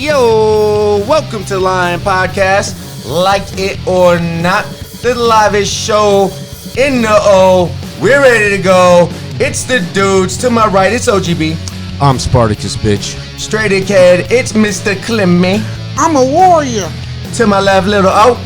Yo, welcome to Lion Podcast. Like it or not, the livest show in the O. We're ready to go. It's the dudes. To my right, it's OGB. I'm Spartacus, bitch. Straight ahead, it's Mr. Clemmy. I'm a warrior. To my left, little O.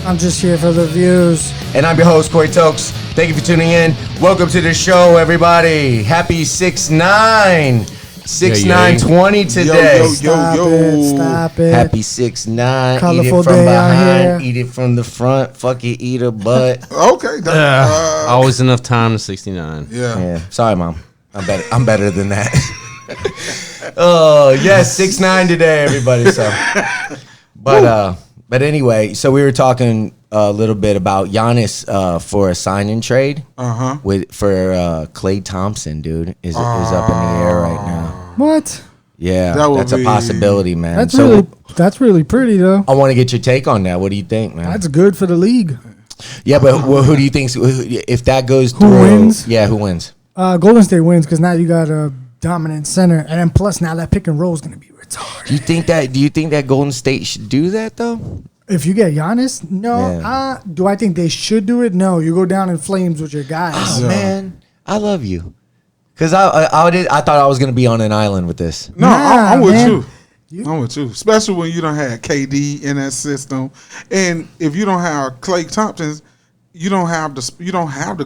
I'm just here for the views. And I'm your host, Corey Tokes. Thank you for tuning in. Welcome to the show, everybody. Happy 6-9. 6-9-20 today. Stop it. Happy 6-9. Colorful Eat it from day out behind. here. Eat it from the front. Fuck it. Eat a butt. Okay. Always enough time to 69. Yeah. Sorry, Mom. I'm better than that. Oh, yes. 6-9 today, everybody. So, but anyway, so we were talking a little bit about Giannis for a sign-in trade. For Klay Thompson, dude, is up in the air right now. What? Yeah, that's a possibility, man. That's really pretty though. I want to get your take on that. What do you think, man? That's good for the league. Yeah, but who do you think if that goes through? Who wins? Yeah, who wins? Golden State wins because now you got a dominant center, and then plus now that pick and roll is going to be retarded. Do you think that Golden State should do that though? If you get Giannis, no. Yeah. Do I think they should do it? No. You go down in flames with your guys. Oh man, I love you. Cause I thought I was gonna be on an island with this. No, I'm with man. you. I'm with you, especially when you don't have KD in that system, and if you don't have Klay Thompson, you don't have to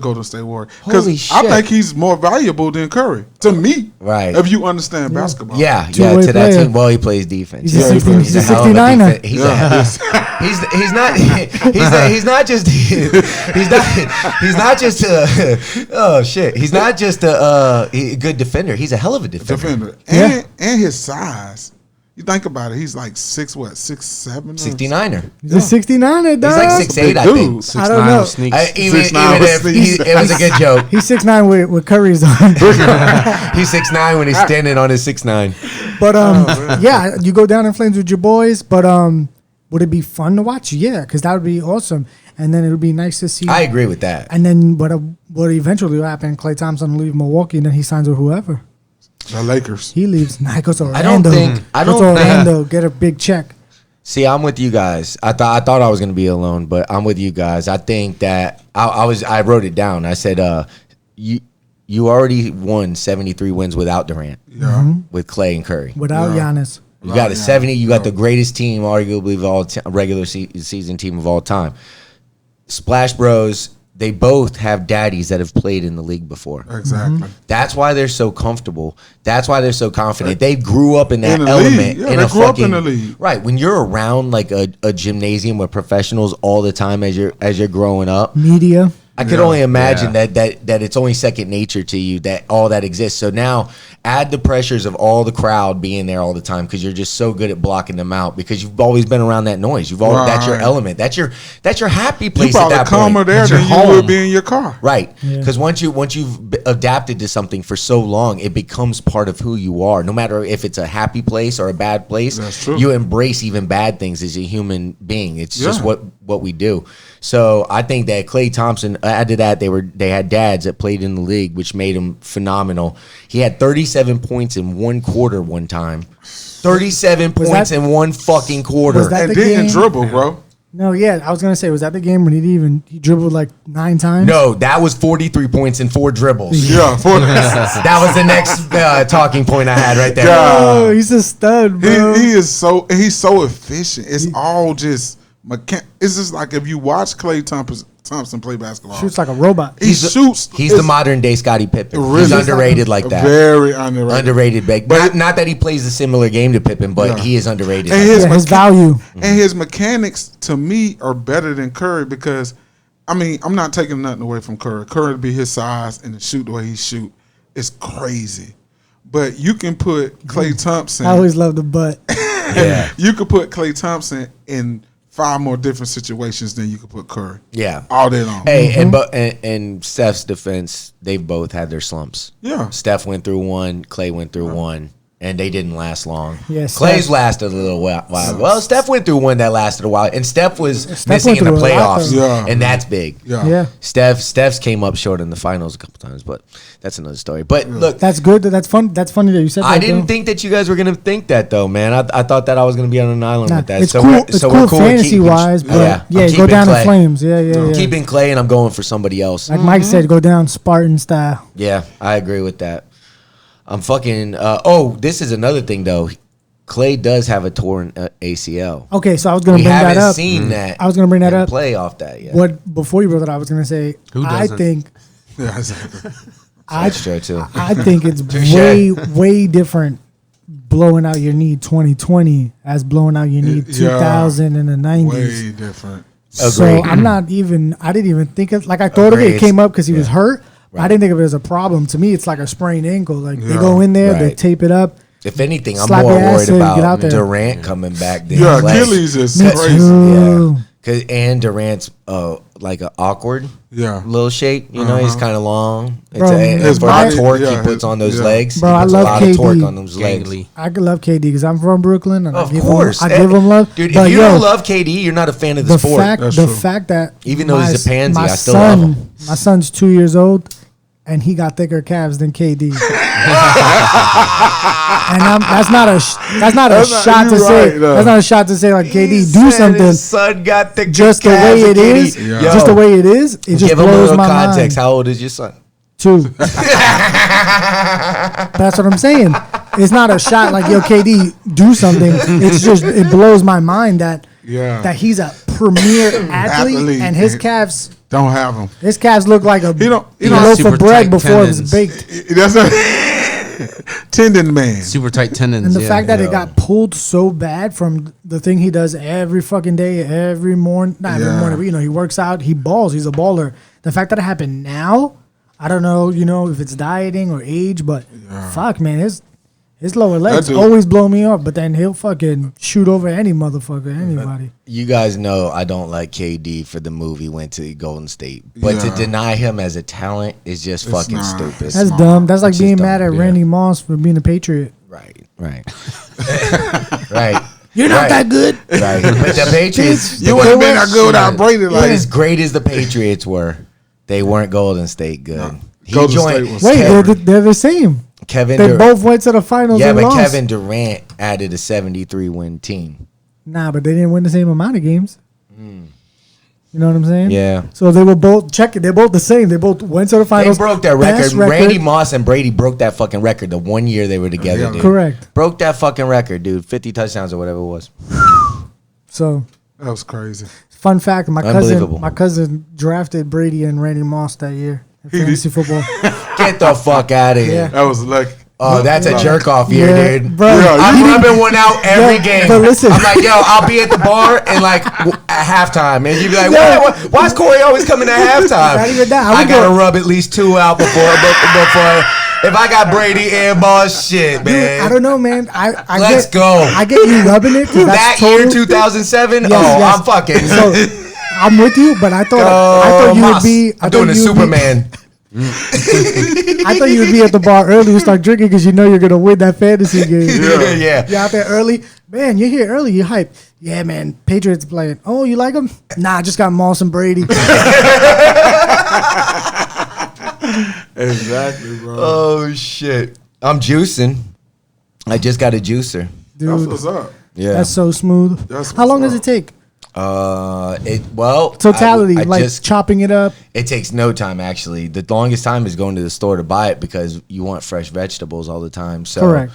go to State Warrior because I think he's more valuable than Curry to me. Right. If you understand basketball. Yeah, Two-way to that player. team. Well, he plays defense. He's a He's a hell of a 69er. defense. He's not just a good defender. He's a hell of a defender. And his size. You think about it, he's like 6'7"? 69er. He's a 69er, dog. He's like 6'8", I think. 6'9" I don't know. with sneaks. Even 6'9" if it was a good joke. He's 6'9" with Curry's on. He's 6'9" when he's standing on his 6'9". But yeah, you go down in flames with your boys. But would it be fun to watch? Yeah, because that would be awesome. And then it would be nice to see. I agree with that. And then what eventually will happen? Klay Thompson will leave Milwaukee, and then he signs with whoever. The Lakers. He leaves. Nah, he goes to Orlando. Goes to Orlando, get a big check. See, I'm with you guys. I thought I was gonna be alone, but I'm with you guys. I think that I wrote it down. I said, you already won 73 wins without Durant. Yeah. With Klay and Curry. Without Giannis. You got a 70. You got the greatest team, arguably of all regular season team of all time. Splash Bros. They both have daddies that have played in the league before. Exactly. That's why they're so comfortable. That's why they're so confident. They grew up in that In the element. league. Yeah, in they a grew up fucking, in the league. Right. When you're around like a gymnasium with professionals all the time as you're growing up, Media. I could only imagine that it's only second nature to you that all that exists. So now add the pressures of all the crowd being there all the time because you're just so good at blocking them out because you've always been around that noise. You've always that's your element. That's your happy place You at that probably calmer point. there than you would be in your car. Right. Because once you've adapted to something for so long, it becomes part of who you are. No matter if it's a happy place or a bad place, That's true. you embrace even bad things as a human being. It's just what we do. So I think that Klay Thompson, add to that, they had dads that played in the league, which made him phenomenal. He had 37 points in one quarter one time. 37 points in one fucking quarter. Was that And the didn't game? dribble, bro. No, yeah, I was gonna say, was that the game when he dribbled like 9 times? No, that was 43 points and 4 dribbles. Yeah. That was the next talking point I had right there. Oh, he's a stud, bro. He's so efficient. It's all just it's just like if you watch Klay Thompson play basketball. Shoots like a robot. He shoots. He's the modern day Scottie Pippen. Really He's underrated like that. Very underrated. Underrated, big. But not that he plays a similar game to Pippen, but he is underrated. And His value. And his mechanics, to me, are better than Curry because, I mean, I'm not taking nothing away from Curry. Curry to be his size and to shoot the way he shoot is crazy. But you can put Klay Thompson. I always love the butt. You could put Klay Thompson in 5 more different situations than you could put Curry. Yeah. All day long. Hey, and Steph's defense, they've both had their slumps. Yeah. Steph went through one, Klay went through one, and they didn't last long. Yeah, Clay's Steph. lasted a little while. Well, Steph went through one that lasted a while, and Steph was missing went in the through a lot, playoffs, though. Yeah. and that's big. Yeah. Steph's came up short in the finals a couple times, but that's another story. But look, That's good. That's fun. That's funny that you said that. I didn't though. think that you guys were gonna think that though, man. I thought that I was gonna be on an island Nah, with that. it's so cool. we're, It's so cool we're cool with fantasy keeping- wise, but I'm yeah, go keeping down Clay. in flames. Yeah, yeah, I'm yeah. keeping Clay, and I'm going for somebody else. Like Mike said, go down Spartan style. Yeah, I agree with that. I'm fucking. This is another thing though. Clay does have a torn ACL. Okay, so I was gonna We bring that haven't up. seen that. I was gonna bring that him up. Play off that yet. What before you brought it up, I was gonna say. Who I doesn't? think. Yeah, exactly. That's true too. I think it's Touche. way different blowing out your knee 2020 as blowing out your knee Yeah. 2000 in the 90s. Way different. So Agreed. I didn't even think of, like I thought of it. Agreed. It came up because he was Yeah. hurt. Right. I didn't think of it as a problem. To me, it's like a sprained ankle. Like they Yeah. go in there, they Right. tape it up. If anything, I'm Slap more your ass worried in, get out about there. Durant coming back than Yeah, Clay. Achilles is Me crazy. too. Yeah, and Durant's like an awkward Yeah. little shape. You know, he's kind of long. It's Bro, and his for the body- torque he yeah, puts on those yeah. legs, Bro, he I puts love a lot of torque KD. on those legs. Gangly. I could love KD because I'm from Brooklyn and Of I course, give him love. dude. But If you yo, don't love KD, you're not a fan of the, the sport. That's the true. fact that Even though he's a pansy, my I still love son, him. My son's 2 years old, and he got thicker calves than KD. And that's not a shot to you're say. right, though. That's not a shot to say like KD He do said something. His son got the Just the way it is, Yeah. just the way it is. It just Give him a blows little my context. mind. How old is your son? 2. That's what I'm saying. It's not a shot like yo KD do something. It's just it blows my mind that he's a premier athlete and his calves. Don't have him. His calves look like a don't- he loaf super of bread tight before it was tendons. baked. That's not tendon man. Super tight tendons. And the yeah. fact that it got pulled so bad from the thing he does every fucking day, every morning, not every Yeah. morning, but he works out, he balls, he's a baller. The fact that it happened now, I don't know, if it's dieting or age, but fuck, man, his lower legs dude- always blow me up, but then he'll fucking shoot over any motherfucker, anybody. You guys know I don't like KD for the move he went to Golden State, but to Yeah. deny him as a talent is just fucking not. stupid. That's dumb. That's like It's being just mad dumb, at yeah. Randy Moss for being a Patriot. Right. Right. You're not that good. Right. But the Patriots, You wouldn't been that good without Brady. but Like as great as the Patriots were, they weren't Golden State good. He Golden joined State was Wait, terrible. they're the same. Kevin. They Durant. both went to the finals Yeah, and but lost. Kevin Durant added a 73 win team. Nah, but they didn't win the same amount of games. You know what I'm saying? Yeah. So they were both check it. They're both the same. They both went to the They finals. broke that Best record. Randy Moss and Brady broke that fucking record the 1 year they were together, Yeah. dude. Correct. Broke that fucking record, dude. 50 touchdowns or whatever it was. So That was crazy. fun fact: Unbelievable. my cousin drafted Brady and Randy Moss that year in He did? fantasy football. Get the fuck out of here. Yeah. That was lucky. Oh, that's a jerk off year, Yeah, dude. bro. Yeah, I'm you- rubbing one out every Yo, game. but listen. I'm like, yo, I'll be at the bar and like at halftime, and you'd be like, why is Corey always coming at halftime? Not even that. I I would gotta go- rub at least 2 out before. If I got Brady and Moss, shit, Dude, man. I don't know, man. I Let's get, go. I get you rubbing it. 'cause That that's year, total- 2007. Yes. I'm fucking. So I'm with you, but I thought you would Moss. be. I'm doing the Superman. I thought you would be at the bar early and start drinking because you know you're gonna win that fantasy game. Yeah. You're out there early. Man, you're here early. You're hyped. Yeah, man. Patriots playing. Oh, you like them? Nah, I just got Moss and Brady. Exactly, bro. Oh shit! I'm juicing. I just got a juicer. That's Dude, what's up. Yeah. that's so smooth. That's How long what's does it take? Totality. Like chopping it up. It takes no time actually. The longest time is going to the store to buy it because you want fresh vegetables all the time. So Correct.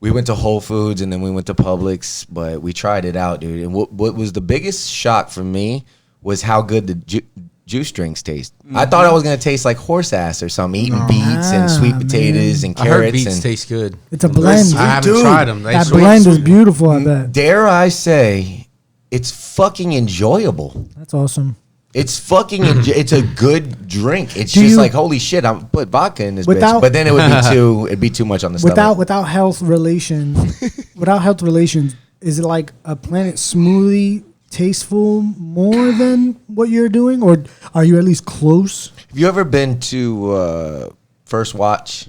we went to Whole Foods and then we went to Publix, but we tried it out, dude. And what was the biggest shock for me was how good the juice drinks taste. I thought I was gonna taste like horse ass or something, eating beets and sweet Ah, potatoes and I heard carrots. beets And taste good. It's a blend. I haven't Dude, tried them. They That sweet. blend is beautiful. I bet. dare I say, it's fucking enjoyable. That's awesome. It's fucking. It's a good drink. It's Do just you- like holy shit. I'm put vodka in this Without- bitch, but then it would be too. It'd be too much on the stomach. Without health relations, is it like a Planet Smoothie tasteful more than what you're doing, or are you at least close? Have you ever been to First Watch?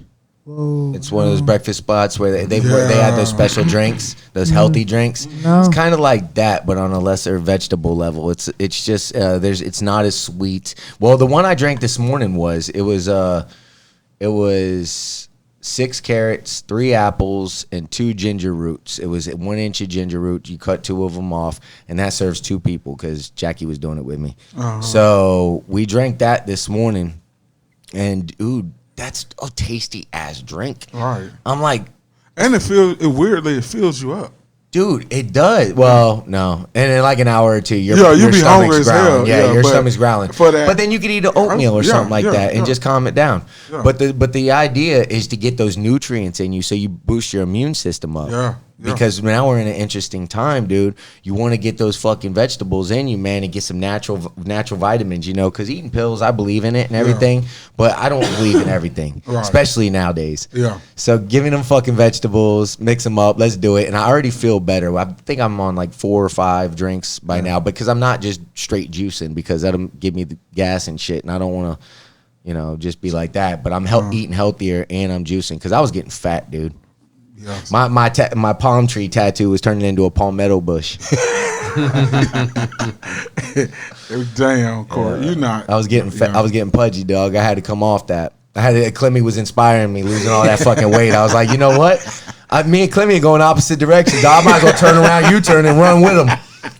Whoa, It's one of those breakfast spots where they had those special drinks, those healthy drinks. No. It's kind of like that, but on a lesser vegetable level. It's just it's not as sweet. Well, the one I drank this morning was 6 carrots, 3 apples, and 2 ginger roots. It was 1 inch of ginger root. You cut 2 of them off, and that serves 2 people because Jackie was doing it with me. So we drank that this morning, and dude, that's a tasty ass drink. Right. I'm like, and it fills you up. dude, it does. Well, no, and in like an hour or two, your be stomach's hungry as hell. growling. Yeah, your stomach's growling. For that, but then you could eat an oatmeal or something like that and just calm it down. Yeah. But the idea is to get those nutrients in you so you boost your immune system up. Yeah. Because now we're in an interesting time, dude. You want to get those fucking vegetables in you, man, and get some natural vitamins, because eating pills, I believe in it and everything, but I don't believe in everything, especially nowadays. Yeah. So giving them fucking vegetables, mix them up, let's do it. And I already feel better. I think I'm on like 4 or 5 drinks by now, because I'm not just straight juicing, because that'll give me the gas and shit, and I don't want to, just be like that. But I'm eating healthier and I'm juicing, because I was getting fat, dude. Yes. My palm tree tattoo was turning into a palmetto bush. Damn, Corey, you not. I was getting fat. I was getting pudgy, dog. I had to come off that. Clemmy was inspiring me, losing all that fucking weight. I was like, you know what? Me and Clemmy are going opposite directions. I might as well turn around, U-turn, and run with him.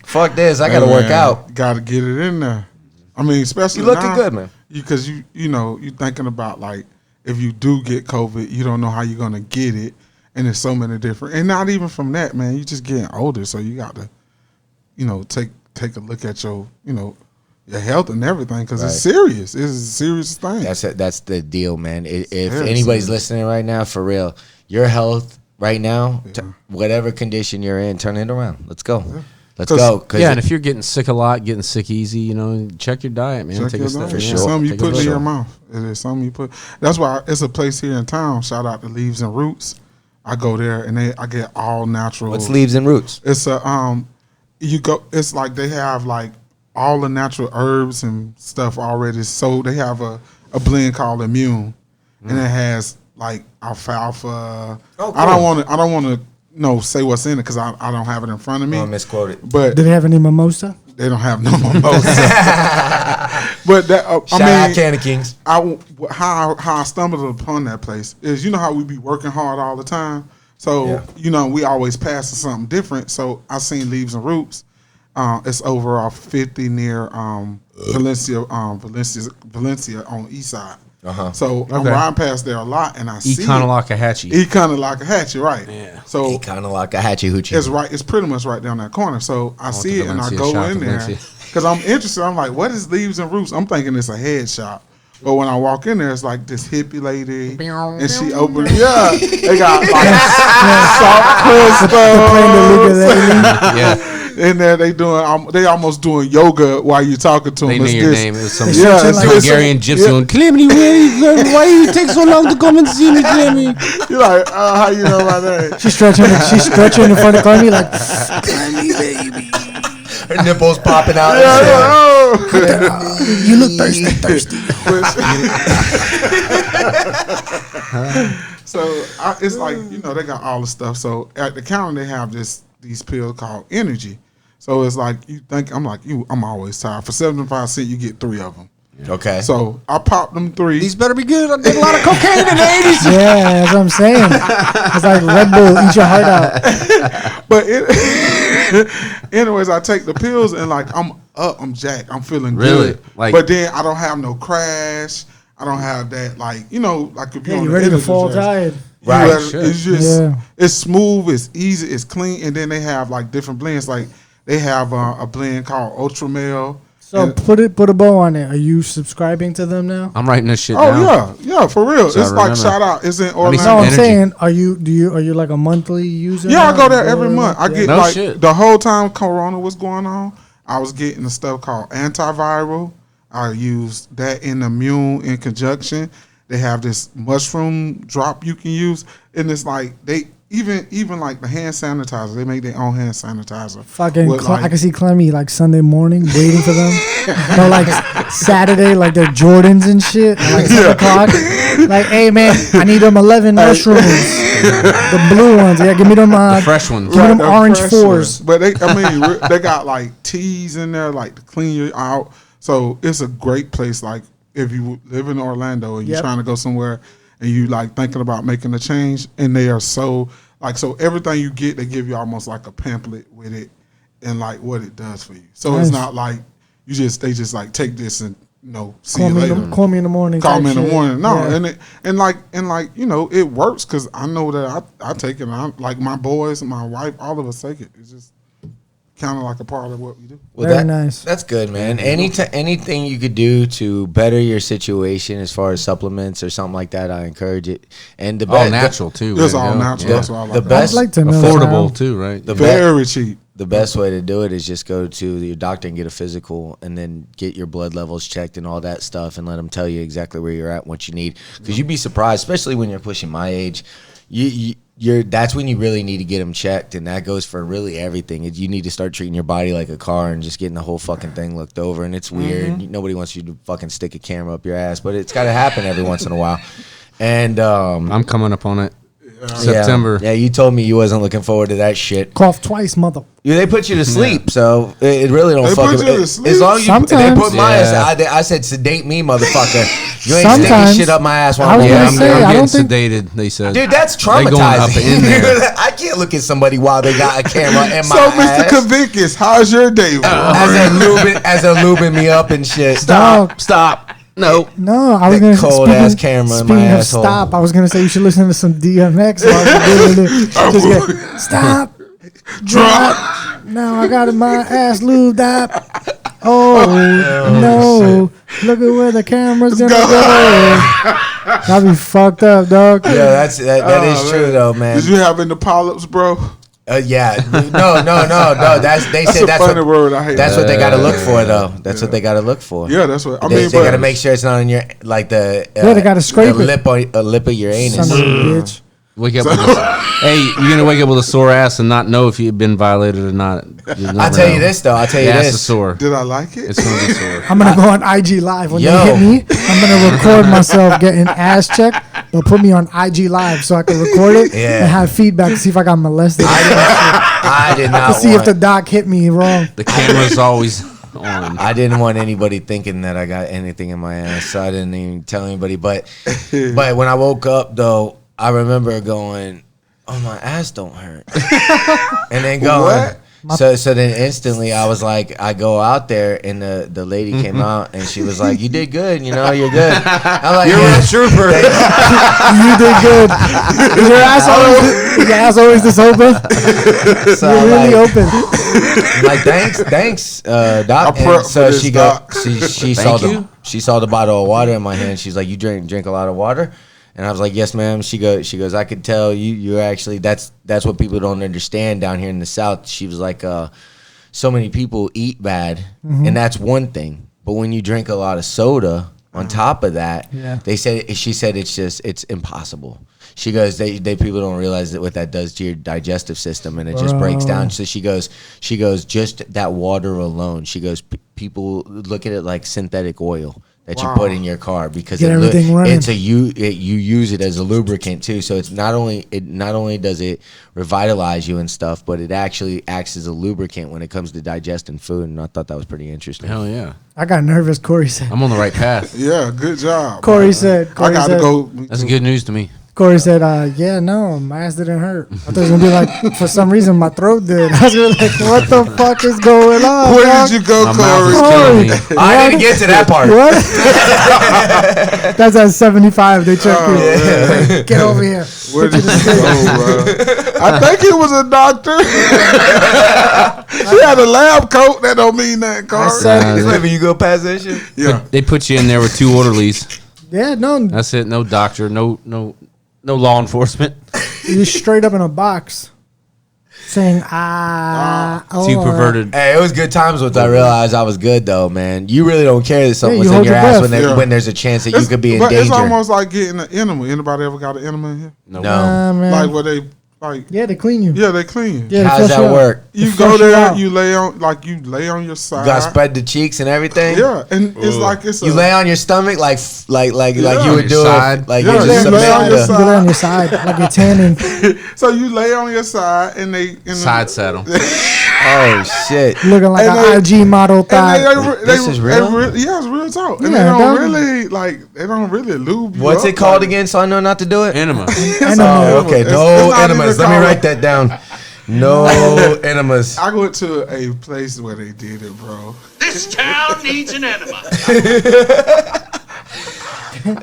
Fuck this. I got to work out. Got to get it in there. I mean, especially you looking now, good, man. Because you thinking about, like, if you do get COVID, you don't know how you're gonna get it. And there's so many different, and not even from that, man. You just getting older, so you got to, take a look at your, your health and everything, because it's serious. It's a serious thing. That's the deal, man. If anybody's listening right now, for real, your health right now, whatever condition you're in, turn it around. Let's go. Yeah. Let's go. And if you're getting sick a lot, getting sick easy, check your diet, man. Take a step for sure. Something you put in your mouth. It is something you put. That's why it's a place here in town. Shout out to Leaves and Roots. I go there and I get all natural. What's Leaves and Roots? It's it's like they have like all the natural herbs and stuff already. So they have a blend called Immune, and it has like alfalfa. Oh, cool. I don't want to say what's in it, because I don't have it in front of me. Oh, misquoted. But do they have any mimosa? They don't have no mimosa. But that, Shout out Candy Kings. How I stumbled upon that place is, how we be working hard all the time. So, we always pass to something different. So I seen Leaves and Roots. It's over off 50 near Valencia on the east side. So I'm riding past there a lot, and I see Econolockahatchee. Econolockahatchee, right? Yeah. So Econolockahatchee hoochie. It's right. It's pretty much right down that corner. So I see it, and I go in there because I'm interested. I'm like, what is Leaves and Roots? I'm thinking it's a head shop. But when I walk in there, it's like this hippie lady, and she opened. Yeah, they got like salt crystals. Yeah. In there, they almost doing yoga while you talking to them. They know your name. It was some Hungarian gypsy going, Clemmy, why you take so long to come and see me, Clemmy? You're like, how you know my name? She's stretching in front of Clemmy like, Clemmy, baby. Her nipples popping out. You look thirsty. So it's like, they got all the stuff. So at the counter, they have these pills called Energy. So it's like, I'm always tired. For 75 cents, you get 3 of them. Okay. So I popped them 3. These better be good. I did a lot of cocaine in the 80s. Yeah, that's what I'm saying. It's like Red Bull, eat your heart out. But anyways, I take the pills and like I'm jacked. I'm feeling good. But then I don't have no crash. I don't have that like if you're ready to fall tired. Right. It's just it's smooth, it's easy, it's clean, and then they have like different blends. Like they have a blend called Ultra Male. So put a bow on it. Are you subscribing to them now? I'm writing this shit down. Oh yeah, for real. So it's like shout out. It's in Orlando. No, I'm saying, are you like a monthly user? Yeah, I go there every month. I get the whole time Corona was going on, I was getting the stuff called antiviral. I used that in Immune in conjunction. They have this mushroom drop you can use, and it's like even like the hand sanitizer, they make their own hand sanitizer. Fucking, I can see Clemmy like Sunday morning waiting for them. Or like Saturday, like they're Jordans and shit. Like 7 o'clock. Like, hey man, I need them 11 mushrooms. The blue ones, yeah. Give me them the fresh ones. Give me them orange 4s. But they got like teas in there, like to clean you out. So it's a great place. Like if you live in Orlando and you're trying to go somewhere and you like thinking about making a change, and they are so everything you get, they give you almost like a pamphlet with it and like what it does for you. So it's not like they just like take this and see you later. Call me in the morning. Call me in the morning. No, and like it works because I know that I take it. I, like my boys, my wife, all of us take it. It's just kind of like a part of what we do. Well, Very nice. That's good, man. Anything you could do to better your situation as far as supplements or something like that, I encourage it. And the all natural too. It's all natural. That's what I like. The best, I'd like to know affordable too, right? Very cheap. The best way to do it is just go to your doctor and get a physical, and then get your blood levels checked and all that stuff, and let them tell you exactly where you're at, what you need. Because you'd be surprised, especially when you're pushing my age. That's when you really need to get them checked, and that goes for really everything. You need to start treating your body like a car and just getting the whole fucking thing looked over. And it's weird. Nobody wants you to fucking stick a camera up your ass, but it's got to happen every once in a while. And I'm coming up on it. September. Yeah, you told me you wasn't looking forward to that shit. Cough twice, mother. Yeah, they put you to sleep, so it really don't fucking. As long as they put my ass, I said sedate me, motherfucker. You ain't sticking shit up my ass while I'm getting sedated. They said, dude, that's traumatizing. I can't look at somebody while they got a camera in my ass. So, Mr. Kavickas, how's your day? As they're lubing me up and shit. Stop. No, I was gonna cold ass camera in my asshole. Stop. I was gonna say you should listen to some DMX. Stop. Drop. Now I got my ass lubed up. Oh no! Look at where the camera's gonna go. I'll be fucked up, dog. Yeah, that is true though, man. Did you have any polyps, bro? Yeah, no. That's funny word. I hate that's what they got to look for, though. That's what they got to look for. Yeah, that's what they got to make sure it's not on your they got to scrape the lip of your anus. Son of a bitch. Wake up hey, you're gonna wake up with a sore ass and not know if you've been violated or not. I'll tell you this. Ass is sore. Did I like it? It's gonna be sore. I'm gonna go on IG Live when they hit me. I'm gonna record myself getting ass checked. They'll put me on IG Live so I can record it and have feedback to see if I got molested. I did not. To see if the doc hit me wrong. The camera's always on. I didn't want anybody thinking that I got anything in my ass, so I didn't even tell anybody. But when I woke up though, I remember going, "Oh, my ass don't hurt," and then going. What? So then instantly I was like, I go out there and the lady came out and she was like, "You did good, you're good." I'm like, "You're a trooper." You did good. Is your ass always this open? So you're really open. I'm like, thanks, doc. And so she saw the bottle of water in my hand. She's like, "You drink a lot of water?" And I was like, "Yes, ma'am." She goes, "I could tell you're actually that's what people don't understand down here in the South." She was like, "So many people eat bad, and that's one thing. But when you drink a lot of soda on top of that, she said it's impossible." She goes, they people don't realize that what that does to your digestive system, and it just breaks down. So she goes, just that water alone. She goes, people look at it like synthetic oil that you put in your car because you use it as a lubricant too. So it's not only does it revitalize you and stuff, but it actually acts as a lubricant when it comes to digesting food. And I thought that was pretty interesting. Hell yeah! I got nervous. Corey said, "I'm on the right path." Yeah, good job. Corey said, "I got to go." That's good news to me. Corey said, no, my ass didn't hurt. I thought it was going to be like, for some reason, my throat did. I was really like, what the fuck is going on? Where did you go, Corey? I didn't get to that part. What? That's at 75. They checked you. Yeah. Get over here. Where did you go, bro? I think it was a doctor. She had a lab coat. That don't mean that, Corey. You go past that shit? Yeah. They put you in there with 2 orderlies. Yeah, no. That's it. No doctor. No law enforcement. You're straight up in a box saying, Too perverted. Hey, it was good times once I realized I was good, though, man. You really don't care that something was in your ass when there's a chance that you could be in danger. It's almost like getting an enema. Anybody ever got an enema in here? No. Man. Like where they Like Yeah, they clean you. yeah, they clean you. Yeah, they How does flush you that out. work? You They go flush you there, out. you lay on your side. You got to spread the cheeks and everything. Yeah, and it's like it's You lay on your stomach like you would do Side. it. Like Yeah, you just you lay on submit your the- side. You lay on your side like you're tanning. so you lay on your side and Side saddle. Oh shit! Looking like And an IG model And thigh. This is real? Yeah, it's real talk. And Yeah, dog. they don't really lube you What's up it called like- again? So I know not to do it. Enema. Oh, okay. It's No not enemas. even Let me called- write that down. No enemas. I went to a place where they did it, bro. This town needs an enema.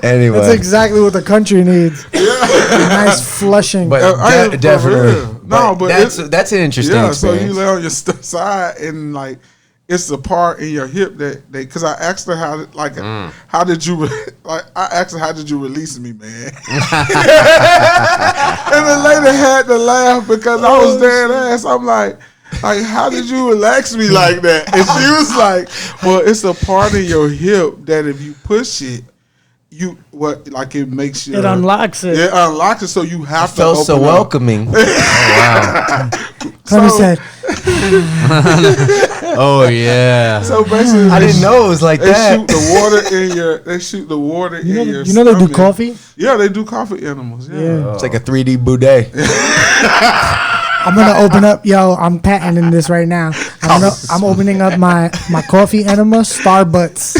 Anyway, That's exactly what the country needs. Nice flushing. but I ain't- definitely. for real. No, but that's an interesting Yeah, so experience. you lay on your side and like it's the part in your hip that they because I asked her how did you like I asked her how did you release me, man? And the lady had to laugh because I was dead ass. I'm like how did you relax me like that? And she was like, well, it's a part of your hip that if you push it, it makes you it unlocks it. It unlocks it, so you have to Felt open so up. welcoming. Clemmy So- said, Oh yeah. So basically, I didn't know it was like They that. shoot the water in your. They shoot the water in your. you know they do stomach. coffee? Yeah, they do coffee animals. Yeah. Yeah. It's like a 3D boudet. I'm gonna open up, I'm patenting this right now. I'm opening up my coffee enema, Starbucks.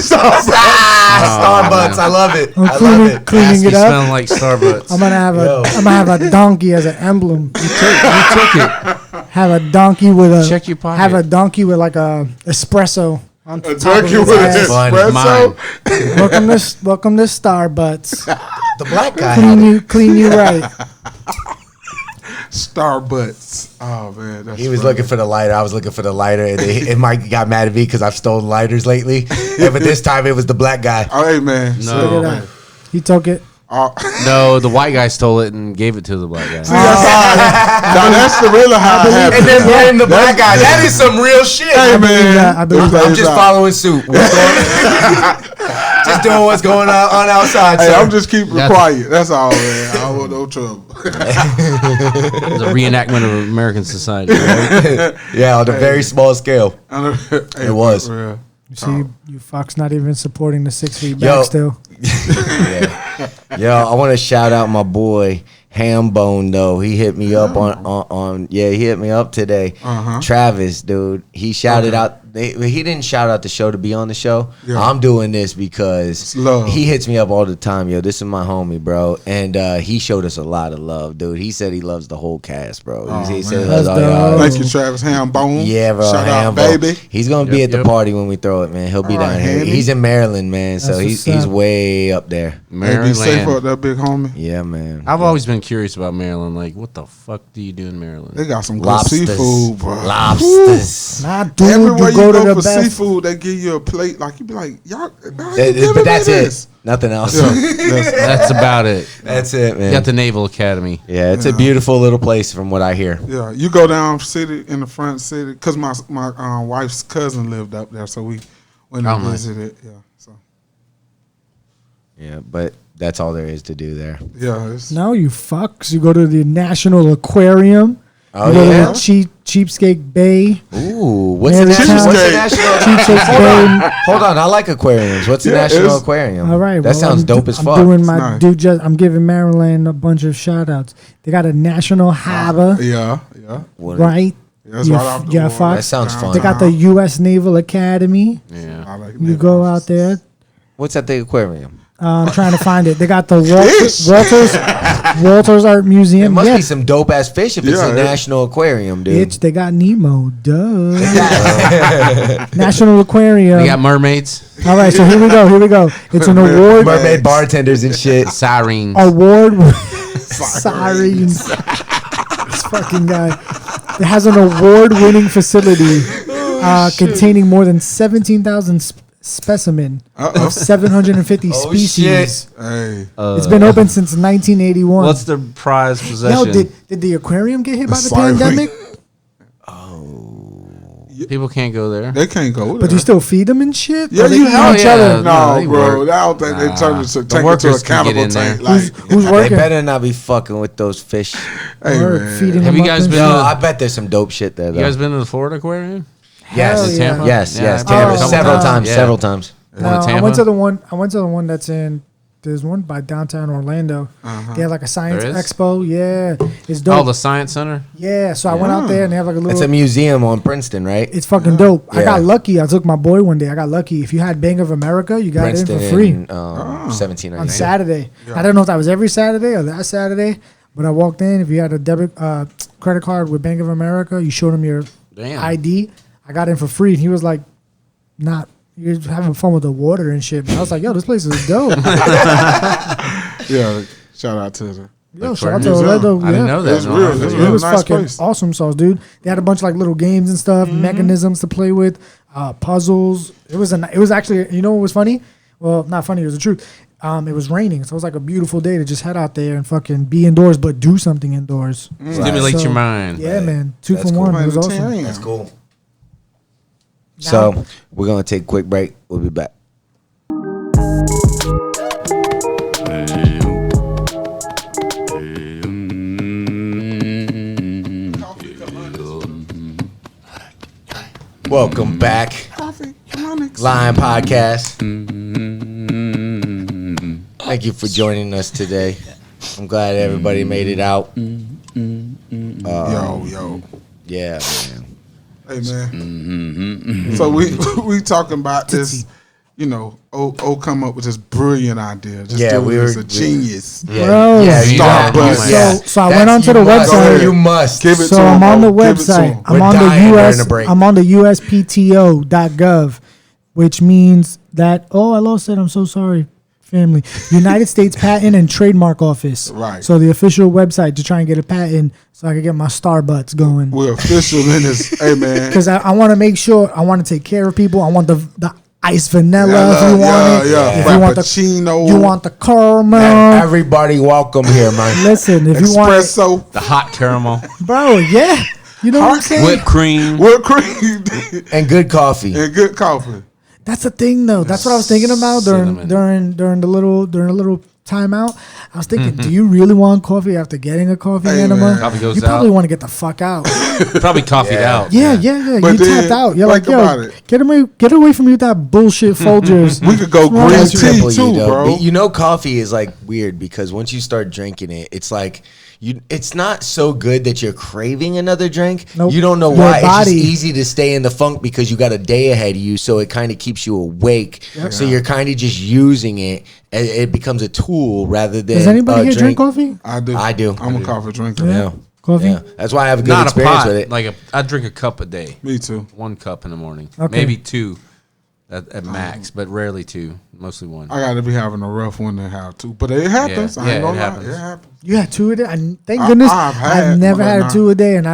Starbucks. I love it. I'm I love cleaning it. Be it up. smelling like Starbucks. I'm Yo. gonna have a donkey as an emblem. You took it. Have a donkey with a Check your pocket. Have a donkey with like a espresso on A top of turkey his with an ass. Fun. espresso. Welcome to Starbucks. The black guy. Clean Had it. you right. Starbucks. Oh man, that's He was funny. looking for the lighter. I was looking for the lighter, and Mike got mad at me because I've stolen lighters lately. But this time it was the black guy. Oh, hey man. Look No. at that. He took it. No, the white guy stole it and gave it to the black guy. Now that's the real how it happened. And then blame the black guy. That is some real shit. Hey man, I believe that. I'm just following suit. What's going just doing what's going on outside. Hey, sir. I'm just keeping That's- quiet. That's all, man. I don't want no trouble. It's a reenactment of American society. Right? Yeah, on a very small scale. It was. Real. You see, you Fox not even supporting the 6 feet Yo. back still. Yeah. Yo, I want to shout out my boy Hambone though. He hit me up on he hit me up today. Travis, dude. He shouted out. He didn't shout out the show to be on the show. Yeah. I'm doing this because It's love. he hits me up all the time. Yo, this is my homie, bro, and he showed us a lot of love, dude. He said he loves the whole cast, bro. He said he man. loves That's all y'all. dope. Thank you, Travis Hambone. Yeah, bro. Shout out, Hambo. baby. He's gonna be Yep, at the yep. party when we throw it, man. He'll be All down right, here. Hammy. He's in Maryland, man. So That's he's what's up. way up there. Hey, be safe Maryland. up there, big homie. Yeah, man. I've always been curious about Maryland. Like, what the fuck do you do in Maryland? They got some good Lobsters. seafood, bro. Lobsters. Nah, dude, Everywhere you go to the for best. seafood, they give you a plate. Like you be like, y'all. But that's it. Nothing else. That's about it. That's it, You man. got the Naval Academy. Yeah, it's a beautiful little place from what I hear. Yeah, you go down city in the front city because my wife's cousin lived up there, so we went Oh, and nice. visited. Yeah, so Yeah, but that's all there is to do there. yeah, it's, No, you fucks. You go to the National Aquarium. Oh, you go yeah? to the Cheapskate Bay. Ooh, what's the Maryland national? What's the Cheapskate. national? Cheapskate Bay. Hold on, I like aquariums. What's the Yeah, national it's- aquarium? All right, that well, sounds dope as I'm fuck. doing my nice. I'm giving Maryland a bunch of shout outs. They got a National Harbor, yeah. What- right? That's Yeah, right off the yeah, wall. Fox. That sounds fun. They got the U.S. Naval Academy. Yeah. I like You that. go out there. What's at the aquarium? I'm trying to find it. They got the Fish. Walters Art It Museum. must Yeah, be some dope ass fish if it's Yeah, a it- national aquarium, dude. bitch. They got Nemo. Duh. National Aquarium. They got mermaids, All right, so here we go. It's an award. Mermaid bartenders and shit. sirens. Sirens. This fucking guy. It has an award-winning facility containing more than 17,000 specimen of 750 Oh, species. shit. Hey, It's been open since 1981. What's the prize Yo, possession? did the aquarium get hit by the Siren. pandemic? People can't go there. They can't go there. But you still feed them and shit? Yeah, Or they you eat help each yeah. other? No, they bro. work. I don't think they turn it to take it to a workers can get cannibal in there. tank. Like, Who's They working? better not be fucking with those fish. hey, Or man. feeding Have them you up guys and been- shit? No, I bet there's some dope shit there. Though. You guys been to the Florida Aquarium? Yes, Hell yeah. Tampa? yes, Yeah, yes. I've been Tampa, there a couple several times. times, Yeah. several times. One in I Tampa? went to the one. I went to the one that's in. There's one by downtown Orlando. They have like a science There is? expo. Yeah, it's dope. Oh, the Science Center? Yeah, so I went out there and they have like a It's little. a museum on Princeton, right? It's fucking dope. I got Yeah. lucky. I took my boy one day. I got lucky. If you had Bank of America, you got Princeton it in for free in on 1799. Saturday. I don't know if that was every Saturday or that Saturday, but I walked in. If you had a debit credit card with Bank of America, you showed him your Damn. ID. I got in for free, and he was like, "Not you're having fun with the water and shit." But I was like, "Yo, this place is dope." Yeah, shout out to the. Yo, shout out to Museum. Orlando. I didn't know that. It's No, real. I It's didn't It real was nice fucking place. awesome sauce, dude. They had a bunch of like little games and stuff, mechanisms to play with, puzzles. It was actually, you know what was funny? Well, not funny, it was the truth. It was raining, so it was like a beautiful day to just head out there and fucking be indoors, but do something indoors. Stimulate So, your mind. Yeah, man. 2 That's for cool. 1. It was awesome. Vegetarian. That's cool. So we're gonna take a quick break. We'll be back. Welcome back, Lion Podcast. Thank you for joining us today. I'm glad everybody made it out. Yo. Yeah, man. Hey, man. So we talking about this, you know, come up with this brilliant idea. Just Yeah, dude is a we- genius. Yeah, Bro. yeah, you Starbucks. gotta- yeah. So I went onto the you must. website. You must. Give it So to I'm him, on the bro. Give it to website. him. I'm We're on the dying during US. the break. I'm on the USPTO.gov, which means that I lost it. I'm so sorry, family. United States Patent and Trademark Office. Right. So the official website to try and get a patent, so I can get my Starbucks going. We're official in this. Hey, man. Because I want to make sure I want to take care of people. I want the iced vanilla if you want it. Yeah. If you want the Frappuccino. you want the caramel. Everybody welcome here, man. Listen, if you want it, espresso. The hot caramel. bro, yeah. You know what I'm saying? Whipped cream. Whipped cream. And good coffee. And good coffee. That's the thing, though. That's what I was thinking about Cinnamon. during the little timeout. I was thinking, do you really want coffee after getting a coffee Hey, enema? man. Coffee goes You probably out. want to get the fuck out. Probably coffeeed out. Yeah. But You then, tapped out. You're think like, yo, about it. get away from me with that bullshit Folgers. We could go green That's tea simple, too, though. bro. You know, coffee is like weird because once you start drinking it, it's like it's not so good that you're craving another drink. Nope. You don't know Your why. It's body- just easy to stay in the funk because you got a day ahead of you, so it kind of keeps you awake. So you're kind of just using it. It becomes a tool rather than. Does anybody here drink drink coffee? I do. I do. I'm a coffee drinker. Yeah. Coffee? Yeah. That's why I have a good Not a experience pot. with it. Like I drink a cup a day. Me too. 1 cup in the morning. Okay. Maybe 2 at max, but rarely 2. Mostly 1. I got to be having a rough one to have too. But it happens. Yeah, I ain't it gonna lie. happens. It happens. You had 2 a day? Thank goodness. I've never but had not- 2 a day, and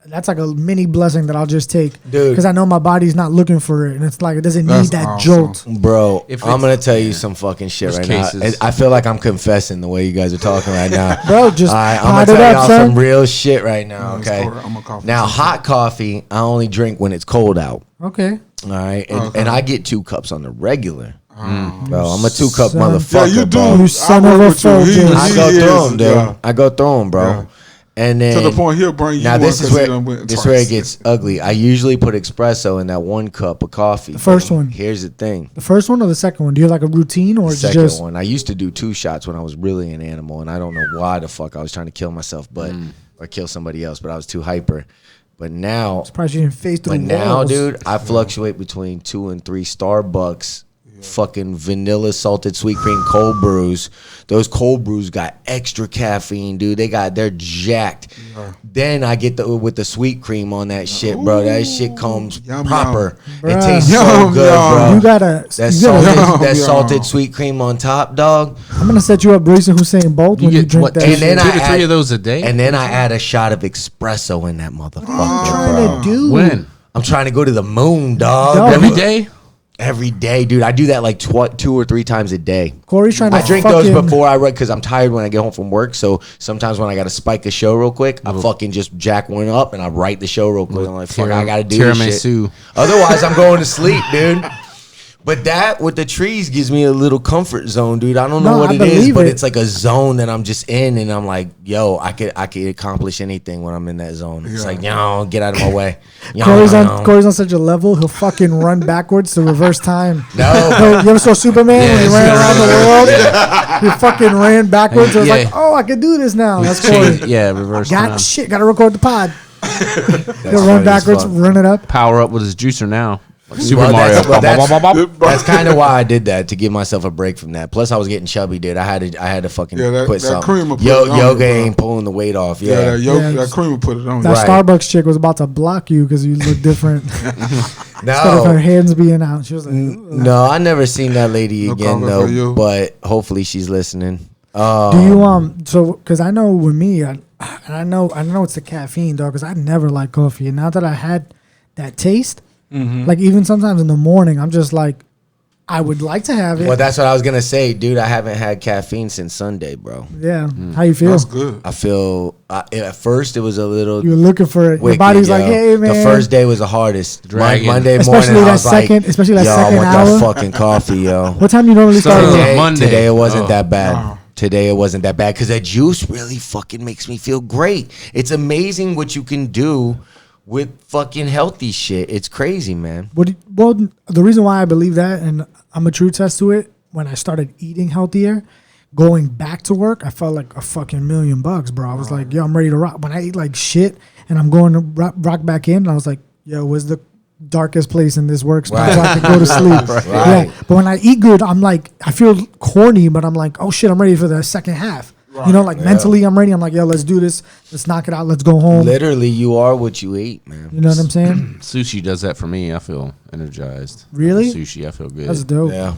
that's like a mini blessing that I'll just take. Dude. Because I know my body's not looking for it, and it's like it doesn't need That's that awesome. jolt. Bro, If I'm it's- gonna tell you yeah. some fucking shit There's right now. cases. I feel like I'm confessing the way you guys are talking right now. Bro, just I'm pot gonna it tell up, y'all son. some real shit right now. Yeah, it's Okay. cold. I'm a coffee Now, drinker. hot coffee, I only drink when it's cold out. Okay. All right, and, Okay. and I get 2 cups on the regular. Bro, I'm a 2-cup Son. motherfucker. Yeah, you do. Bro. You I son work of a with you. He- Folgers. I he go is, through them, dude. yeah. I go through them, bro. Yeah. And then To the point he'll bring you now one this is 'cause he where done went this is where it twice. gets ugly. I usually put espresso in that 1 cup of coffee. The first one. Here's the thing. The first one or the second one? Do you have like a routine or it's Second just one. I used to do 2 shots when I was really an animal, and I don't know why the fuck I was trying to kill myself, but or kill somebody else, but I was too hyper. But now, surprised you didn't face through but the now, walls. dude, I fluctuate between 2 and 3 Starbucks. Fucking vanilla salted sweet cream cold brews. Those cold brews got extra caffeine, dude. They're jacked. Then I get with the sweet cream on that shit, bro. That shit comes Yum, proper. yum. It tastes Yum, so good, yum. bro. You gotta. That you salted, gotta Yum, that yum. salted sweet cream on top, dog. I'm gonna set you up, Bruce and Hussein Bolt, when you get drink what, that. and shit. then 2 I to 3 add- of those a day? And then I add a shot of espresso in that motherfucker, What are you trying bro. to do? When? I'm trying to go to the moon, dog. Dog. Every day? Every day, dude. I do that like 2 or 3 times a day. Corey's trying to I drink those before I run because I'm tired when I get home from work. So sometimes when I got to spike a show real quick, I fucking just jack one up and I write the show real quick. I'm like, fuck, I got to do this shit. Otherwise, I'm going to sleep, dude. But that with the trees gives me a little comfort zone, dude. I don't know what it is, but it's like a zone that I'm just in, and I'm like, yo, I could accomplish anything when I'm in that zone. It's like, yo, get out of my way. Corey's on such a level, he'll fucking run backwards to reverse time. No, you ever saw Superman when he ran around the world? He fucking ran backwards. I was like, oh, I can do this now. That's Corey. Yeah, reverse time. Gotta record the pod. He'll run backwards, run it up. Power up with his juicer now. Like Super Mario. That's kind of why I did that, to give myself a break from that. Plus, I was getting chubby, dude. I had to fucking quit something. Yoga ain't pulling the weight off. Yeah, that cream will put it on. That Starbucks chick was about to block you because you look different. No, instead of her hands being out, she was like, no, I never seen that lady again though. But hopefully she's listening. Do you so because I know with me, and I know it's the caffeine, dog. Because I never liked coffee, and now that I had that taste. Mm-hmm. Like even sometimes in the morning, I'm just like, I would like to have it. Well, that's what I was gonna say, dude. I haven't had caffeine since Sunday, bro. Yeah, how you feel? That's good. I feel at first it was a little. You were looking for it. Your body's like, hey man. The first day was the hardest. Monday especially morning, that I was second, like, especially that yo, second I want hour. that fucking coffee, yo. What time you normally start? Today it wasn't that bad. Today it wasn't that bad because that juice really fucking makes me feel great. It's amazing what you can do with fucking healthy shit. It's crazy, man. Well, the reason why I believe that, and I'm a true test to it, when I started eating healthier, going back to work, I felt like a fucking $1,000,000, bro. I was like, yo, I'm ready to rock. When I eat like shit and I'm going to rock back in, I was like, yo, where's the darkest place in this workspace so I can go to sleep? Right. Yeah. But when I eat good, I'm like, I feel corny, but I'm like, oh shit, I'm ready for the second half. Right. You know, like mentally, I'm ready. I'm like, yo, let's do this. Let's knock it out. Let's go home. Literally, you are what you eat, man. You know what I'm saying? Sushi does that for me. I feel energized. Really? Sushi, I feel good. That's dope. Yeah.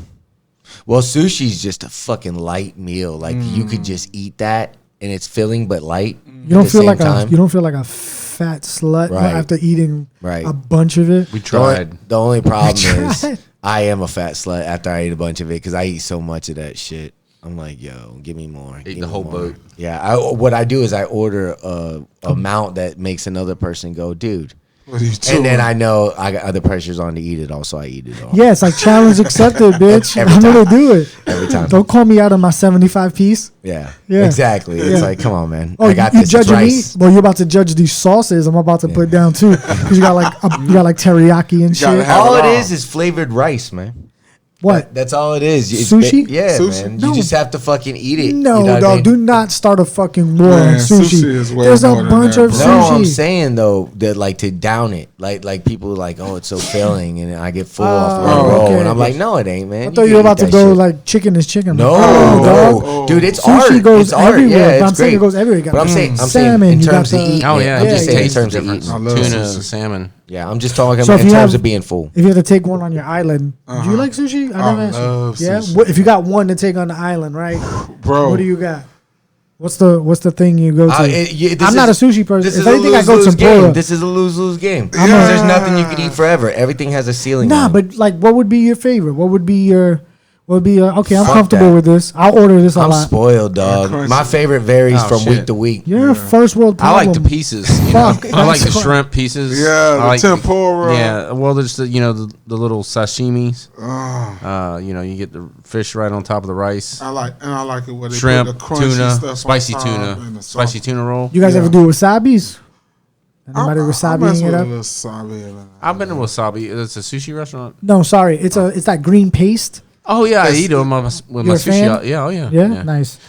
Well, sushi's just a fucking light meal. Like you could just eat that, and it's filling but light. You don't feel like a fat slut after eating a bunch of it. We tried. The only problem is I am a fat slut after I eat a bunch of it because I eat so much of that shit. I'm like, yo, give me more. Eat the whole boat. Yeah, what I do is I order a amount that makes another person go, dude. What are you doing? And then I know I got other pressures on to eat it all, so I eat it all. Yeah, it's like challenge accepted, bitch. I'm gonna do it every time. Don't call me out on my 75 piece. Yeah, exactly. Yeah. It's like, come on, man. Oh, I got you this. judging me? Rice. Well, you're about to judge these sauces. I'm about to put down too, because you got like teriyaki and shit. All it is flavored rice, man. What? That's all it is. It's sushi? Sushi? Man. You just have to fucking eat it. No, you know dog. I mean? Do not start a fucking war on sushi. There's a bunch of sushi. No, I'm saying though that like to down it, like people are like, oh, it's so filling, and I get full off one roll, and I'm like, no, it ain't, man. I thought you were about to go like chicken is chicken. No, dude, it's sushi art. Goes it's art. Everywhere. Yeah, but I'm saying it goes everywhere. But I'm saying salmon, in terms of eating. Oh yeah, I'm just saying in terms of eating. Tuna, salmon. Yeah, I'm just talking in terms of being full. If you have to take one on your island, do you like sushi? I love sushi. Yeah. If you got one to take on the island, right, bro? What do you got? What's the thing you go to? I'm not a sushi person. This If is anything, I go to game. This is a lose-lose game. There's nothing you can eat forever. Everything has a ceiling. Nah, but like, what would be your favorite? What would be your okay, I'm comfortable with this. I'll order this a lot. I'm spoiled, dog. My favorite varies from week to week. You're a first world problem. I like the pieces. I like the shrimp pieces. Yeah, the tempura. Yeah, well, there's the little sashimis. You get the fish right on top of the rice. I like it with shrimp, the crunchy tuna, stuff spicy tuna, spicy tuna roll. You guys ever do wasabis? Anybody wasabiing it up? I've been to Wasabi. It's a sushi restaurant. No, sorry, it's that green paste. Oh yeah, I eat them with my sushi. Yeah, oh yeah. Yeah, nice.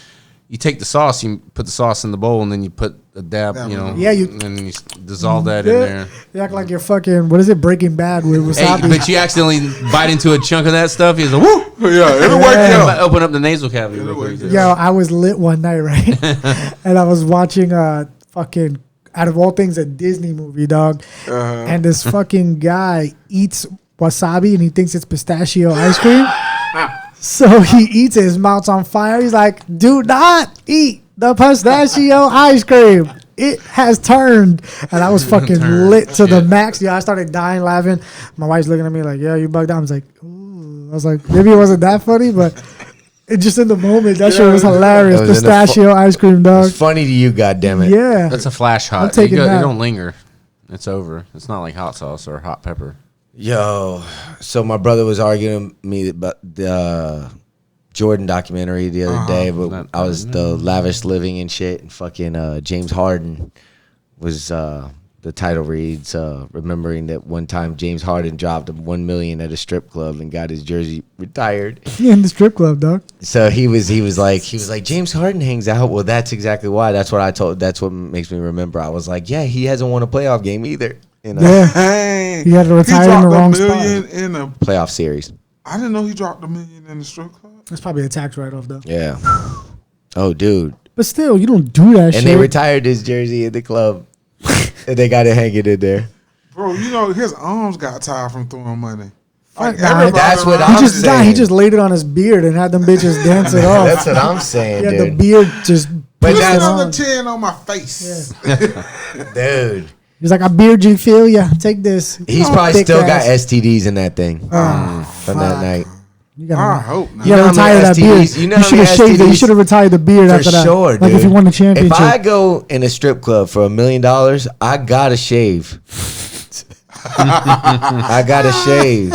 You take the sauce, you put the sauce in the bowl, and then you put a dab, and then you dissolve that in there. You act like you're fucking, what is it, Breaking Bad with wasabi. Hey, but you accidentally bite into a chunk of that stuff, you're like, woo! Yeah, it'll wake you up. Open up the nasal cavity real quick. Yo, I was lit one night, right? And I was watching fucking, out of all things, a Disney movie, dog. And this fucking guy eats wasabi and he thinks it's pistachio ice cream. So he eats it, his mouth's on fire. He's like, do not eat the pistachio ice cream. It has turned. And I was fucking lit to the max. Yeah, I started dying laughing. My wife's looking at me like, yeah, you bugged out. I was like, ooh. was like, maybe it wasn't that funny, but it just in the moment, that shit was hilarious. Pistachio ice cream, dog. It's funny to you, goddammit. Yeah. That's a flash hot. I'm taking that. It don't linger. It's over. It's not like hot sauce or hot pepper. Yo, so my brother was arguing with me about the Jordan documentary the other day, but I was the lavish living and shit, and fucking James Harden was the title reads remembering that one time James Harden dropped $1 million at a strip club and got his jersey retired. Yeah, in the strip club, dog. So he was like James Harden hangs out. Well, that's exactly why. That's what I told. That's what makes me remember. I was like, yeah, he hasn't won a playoff game either. You know? Yeah, Dang. he had to retire in the wrong spot. In a Playoff series. I didn't know he dropped $1 million in the strip club. That's probably a tax write-off, though. Yeah. Oh, dude. But still, you don't do that shit. And they retired his jersey at the club. And they got to hang it in there. Bro, you know, his arms got tired from throwing money. Like, that's what I'm saying. He just laid it on his beard and had them bitches dance it off. That's what I'm saying, dude. dude. The beard just... But that's another 10 on my face. Yeah. Dude. He's like, I beard you, feel ya. Take this. He's probably still got STDs in that thing from that night. I hope not. You gotta retire that beard. You should have shaved it. You should have retired the beard after that. Sure, like dude. if you won the championship. If I go in a strip club for $1 million, I gotta shave. I gotta shave.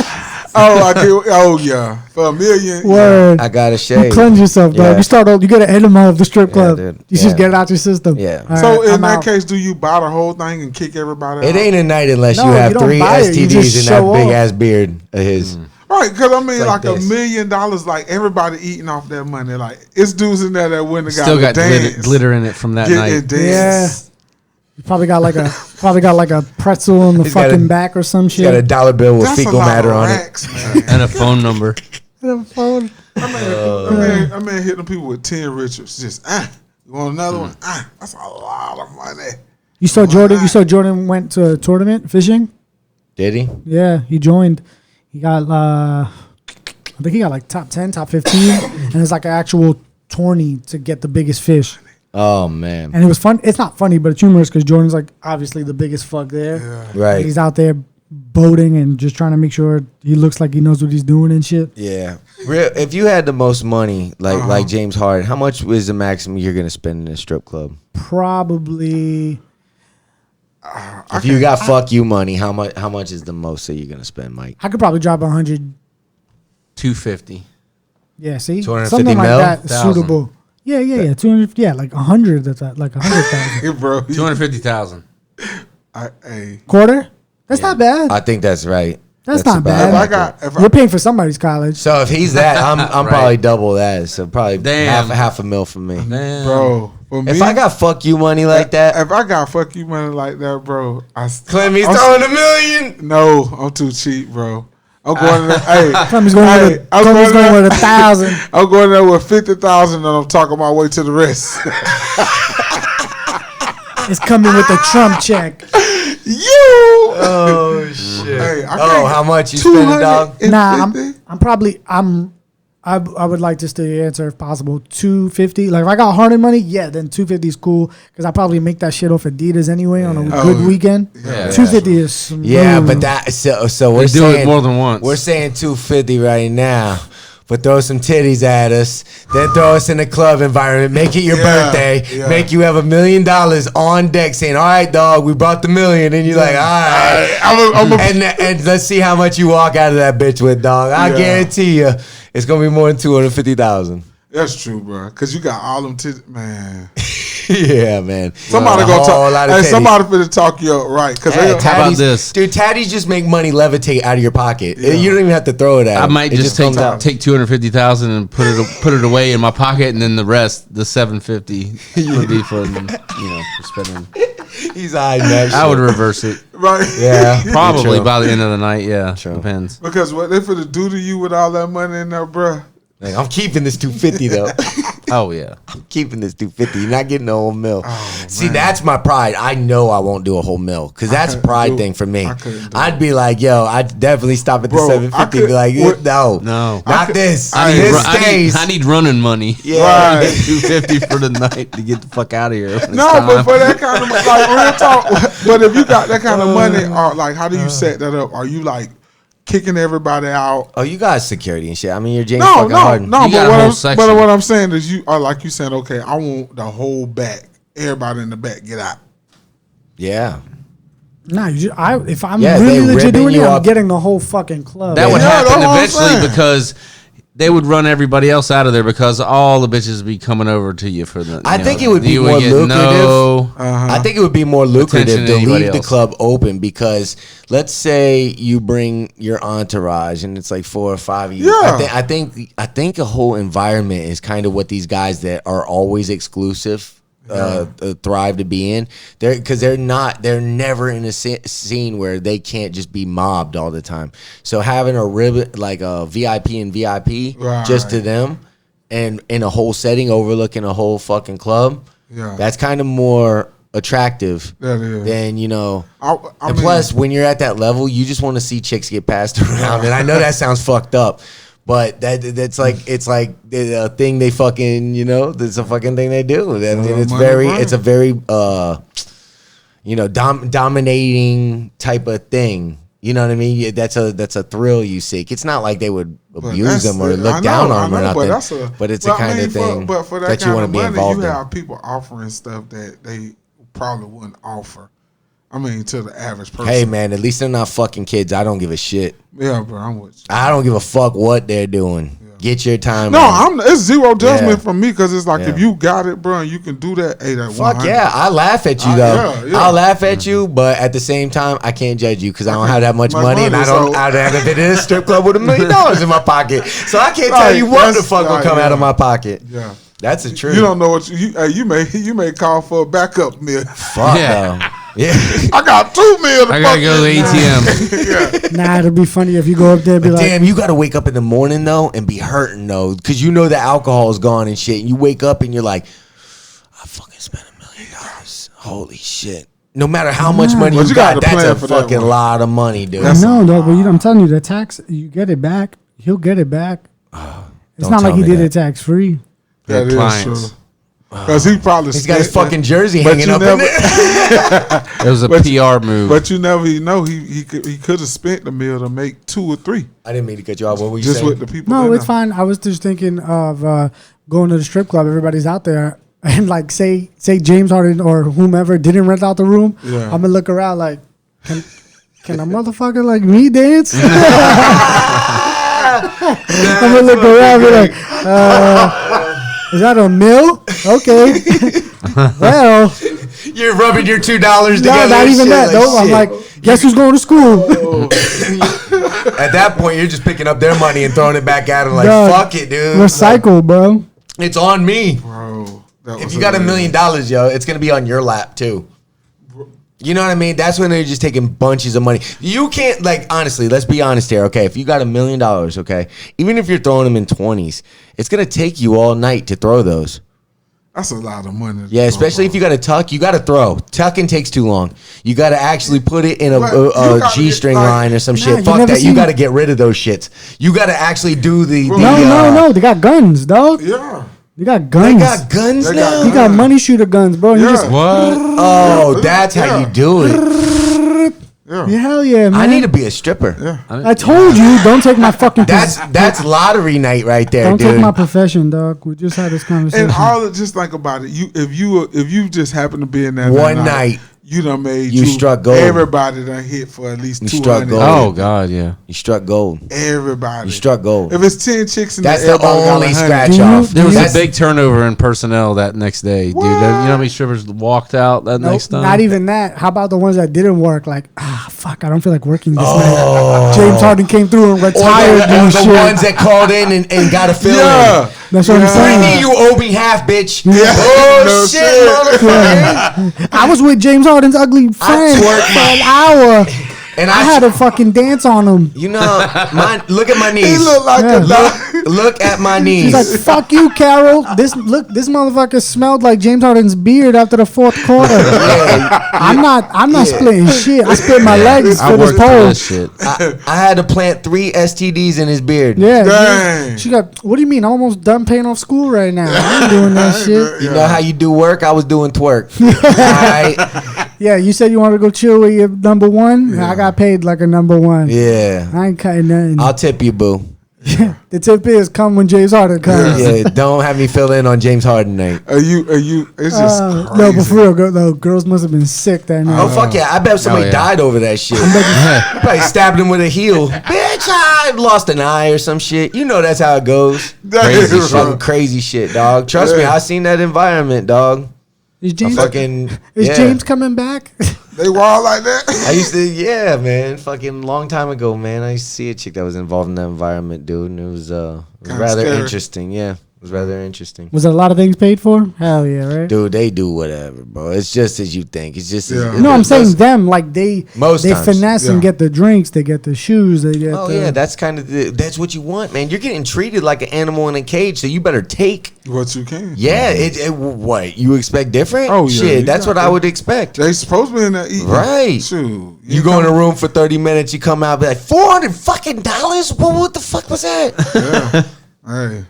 I do. Oh yeah, for $1 million. Word. I gotta shave. You cleanse yourself, dog. Yeah. You get an enema of the strip club. Dude. You just get it out your system. Yeah. All so right, in that case, do you buy the whole thing and kick everybody out? It ain't a night unless you No, have you don't 3 buy it. You STDs just and that show big off. ass beard of his. Right, because I mean, like this. $1 million, like everybody eating off that money. Like it's dudes in there that wouldn't have Still got glitter in it from that night. Yeah. You probably got like a pretzel in the fucking back or some shit. Got a dollar bill with That's fecal matter on racks, it. And a phone number. The phone. I mean, hitting people with 10 Richards. Just you want another one? That's a lot of money. You saw Jordan. You saw Jordan went to a tournament fishing. Did he? Yeah, he joined. He got I think he got like top 10, top 15, and it's like an actual tourney to get the biggest fish. Oh man! And it was fun. It's not funny, but it's humorous because Jordan's like obviously the biggest fuck there. Yeah. Right. And he's out there boating and just trying to make sure he looks like he knows what he's doing and shit. Yeah. If you had the most money, like James Harden, how much was the maximum you're gonna spend in a strip club? Probably. If you got fuck you money, how much is the most that you're gonna spend, Mike? I could probably drop 100. 250. Yeah, see, 250 something like mil? that is suitable. Yeah, 200. Yeah, like 100. That's like 100,000. Hey, bro. 250,000. Hey. Quarter? That's not bad. I think that's right. That's not bad. You're paying for somebody's college. So if he's that, I'm Right. probably double that. So probably Damn. half a mil for me. Man. Bro, for me, If I got fuck you money like that, if I got fuck you money like that, bro, Clemmy's throwing $1 million. No, I'm too cheap, bro. I'm going there. Hey, Clemmy's going with there 1,000. I'm going there with 50,000, and I'm talking my way to the rest. It's coming with a Trump check. You. Oh shit! Hey, how much you spending, dog? Nah, I would like just to answer if possible 250. Like if I got Harden money, yeah, then 250 is cool because I probably make that shit off Adidas anyway on a good weekend. Yeah. 250 is smooth. Yeah, but that so we're They do saying it more than once. We're saying 250 right now. But throw some titties at us, then throw us in a club environment, make it your birthday, make you have $1 million on deck saying, all right, dog, we brought the $1 million. And you're like, all right. And let's see how much you walk out of that bitch with, dog. I guarantee you it's going to be more than 250,000. That's true, bro. Because you got all them titties, man. Yeah, man. Somebody gonna talk. Hey, somebody finna talk you up, right? Because how about this, dude? Tatties just make money levitate out of your pocket. Yeah. You don't even have to throw it at. I might just take 250,000 and put it away in my pocket, and then the rest, the 750, would be for for spending. He's hiding that shit. I would reverse it. Right? Yeah, probably by the end of the night. Yeah, depends. Because what they finna do to you with all that money in there, bro? Like, I'm keeping this 250 though. Oh yeah, I'm keeping this 250. You're not getting a whole mil. Oh, See, man. that's my pride. I know I won't do a whole mil because that's a pride thing for me. I'd be like, yo, I'd definitely stop at the 750. Be like, no, not this. I need running money. Yeah, right. 250 for the night to get the fuck out of here. No, but for that kind of like real talk. But if you got that kind of money, or like, how do you set that up? Are you like kicking everybody out. Oh, you got security and shit. I mean, you're James No, fucking Harden. You got a whole section. but what I'm saying is, you are like you said. Okay, I want the whole back. Everybody in the back, get out. Yeah. Nah, if I'm Yeah, really they legit ripping doing it, you I'm up. getting the whole fucking club. That would Yeah, happen that's what I'm eventually saying. because they would run everybody else out of there because all the bitches be coming over to you for the. I think it would be you more get lucrative. Uh-huh. I think it would be more lucrative Attention to to anybody leave the else. club open because let's say you bring your entourage and it's like 4 or 5 of you. Yeah. I think a whole environment is kind of what these guys that are always exclusive thrive to be in. They're never in a scene where they can't just be mobbed all the time. So having a ribbon like a VIP and VIP just to them and in a whole setting overlooking a whole fucking club. Yeah. That's kind of more attractive That is. than, you know. I And mean, plus, when you're at that level, you just want to see chicks get passed around. And I know that sounds fucked up, but that's like it's like a thing they fucking, you know, that's a fucking thing they do. I mean, it's a very dominating type of thing. You know what I mean? That's a thrill you seek. It's not like they would abuse them or look down on them or nothing. But it's a kind of thing for that you want to be involved you in. have people offering stuff that they probably wouldn't offer. I mean, to the average person. Hey man, at least they're not fucking kids. I don't give a shit. Yeah, bro, I'm with you. I don't give a fuck what they're doing. Get your time. No, on. it's zero judgment Yeah. from me because it's like Yeah. if you got it, bro, and you can do that. Hey, that Fuck 100. yeah, I laugh at you though. yeah. I'll laugh at you, but at the same time, I can't judge you because I don't have that much My money, and I money, haven't been in a strip club with $1 million in my pocket, so I can't tell Right, you what the that's fuck will right, come out of yeah. my pocket. Yeah. That's the truth. You don't know what you may call for a backup meal. Fuck Yeah. though. Yeah. I got 2 meals. I gotta go to the ATM. Nah, it'd be funny if you go up there and be like, Damn, you got to wake up in the morning though and be hurting though, because you know the alcohol is gone and shit. And you wake up and you're like, I fucking spent $1 million. Holy shit! No matter how much money But you you got, gotta that's plan a for that fucking one. lot of money, dude. I know, though, but I'm telling you, the tax, you get it back. He'll get it back. It's don't not like tell he me did that. it tax free. That is clients. true. Because he probably He's got his spent- fucking jersey but hanging you up never- in there. It was a But- PR move. But you never know he could have spent the meal to make 2 or 3 I didn't mean to cut you off. What were you just saying? with the people. No, in it's there. fine. I was just thinking of going to the strip club. Everybody's out there. And like, say James Harden or whomever didn't rent out the room. Yeah. I'm going to look around like, can a motherfucker like me dance? I'm going to look around and be like, is that a mill? Okay. Well, You're rubbing your $2 no, together. not and even shit, that. No, I'm shit. like, guess who's going to school? At that point, you're just picking up their money and throwing it back at them like, Dog, fuck it, dude. Recycle, bro. Like, it's on me. Bro, that If was you got $1 hilarious. million, yo, it's gonna be on your lap too. You know what I mean? That's when they're just taking bunches of money. You can't, like, honestly, let's be honest here, okay? If you got $1 million, okay, even if you're throwing them in 20s, it's gonna take you all night to throw those. That's a lot of money. Yeah, especially if you got to tuck, you got to throw. Tucking takes too long. You got to actually put it in But you a gotta G-string get, like- line or some Nah, shit. you Fuck never that. You seen- got to get rid of those shits. You got to actually do the. No. They got guns, dog. Yeah. They got They guns. got guns They now. got You got money shooter guns, bro. You Yeah. just, What? Oh, that's how Yeah. you do it. Yeah. yeah, hell yeah, man. I need to be a stripper. Yeah. I told you, don't take my fucking. That's lottery night right there, don't dude. take my profession, dog. We just had this conversation. And all just think about it. If you just happen to be in that One night. you done made You struck gold. Everybody done hit for at least You 200. struck gold. Oh God, yeah. You struck gold. Everybody. You struck gold. If it's 10 chicks in That's there, the everybody got only 100. scratch Do you- off. There was That's- a big turnover in personnel that next day, dude. You know how many strippers walked out that Nope, next time? not even that. How about the ones that didn't work? Like, fuck, I don't feel like working this Oh. night. James Harden came through and Or retired the and shit. ones that called in and got a fill Yeah. in. That's what I'm saying. Brittany, you owe me half, bitch. Yeah. Oh, No shit, shit. motherfucker. I was with James Harden's ugly friend twerked for my- an hour. And I had to fucking dance on him. You know, look at my He knees. look like Yeah. Look at my knees. He's like, "Fuck you, Carol." This motherfucker smelled like James Harden's beard after the fourth quarter. I'm not splitting shit. I split my legs I for this worked for pole. this shit. I had to plant 3 STDs in his beard. Yeah. Dang. She got. What do you mean? I'm almost done paying off school right now. I ain't doing that shit. You know how you do work? I was doing twerk. All right. Yeah, you said you wanted to go chill with your number one. Yeah. I got paid like a number one. Yeah. I ain't cutting nothing. I'll tip you, boo. The tip is come when James Harden comes. Yeah, don't have me fill in on James Harden night. Are you? It's just crazy. No, but for real, girls must have been sick that night. Oh, fuck yeah. I bet somebody yeah. died over that shit. Probably stabbed him with a heel. Bitch, I lost an eye or some shit. You know that's how it goes. Crazy shit. Fucking crazy shit, dog. Trust me, I seen that environment, dog. Is James, Fucking, is yeah. James coming back? They wild like that. I used to, yeah, man. Fucking long time ago, man. I used to see a chick that was involved in that environment, dude. And it was rather scary. interesting. Yeah, it was rather interesting. Was there a lot of things paid for? Hell yeah, right? Dude, they do whatever, bro. It's just as you think. It's just Yeah. No, I'm saying them. Like they Most times. finesse and Yeah. get the drinks. They get the shoes. They get. Oh the, yeah, that's kind of that's what you want, man. You're getting treated like an animal in a cage, so you better take. What you can. Yeah, what you expect different? Oh, yeah, shit, you that's got what I that. would expect. They supposed to be in there eating. Right. Shoot. You go in a room for 30 minutes, you come out, be like $400 fucking dollars. What the fuck was that? Yeah. Hey.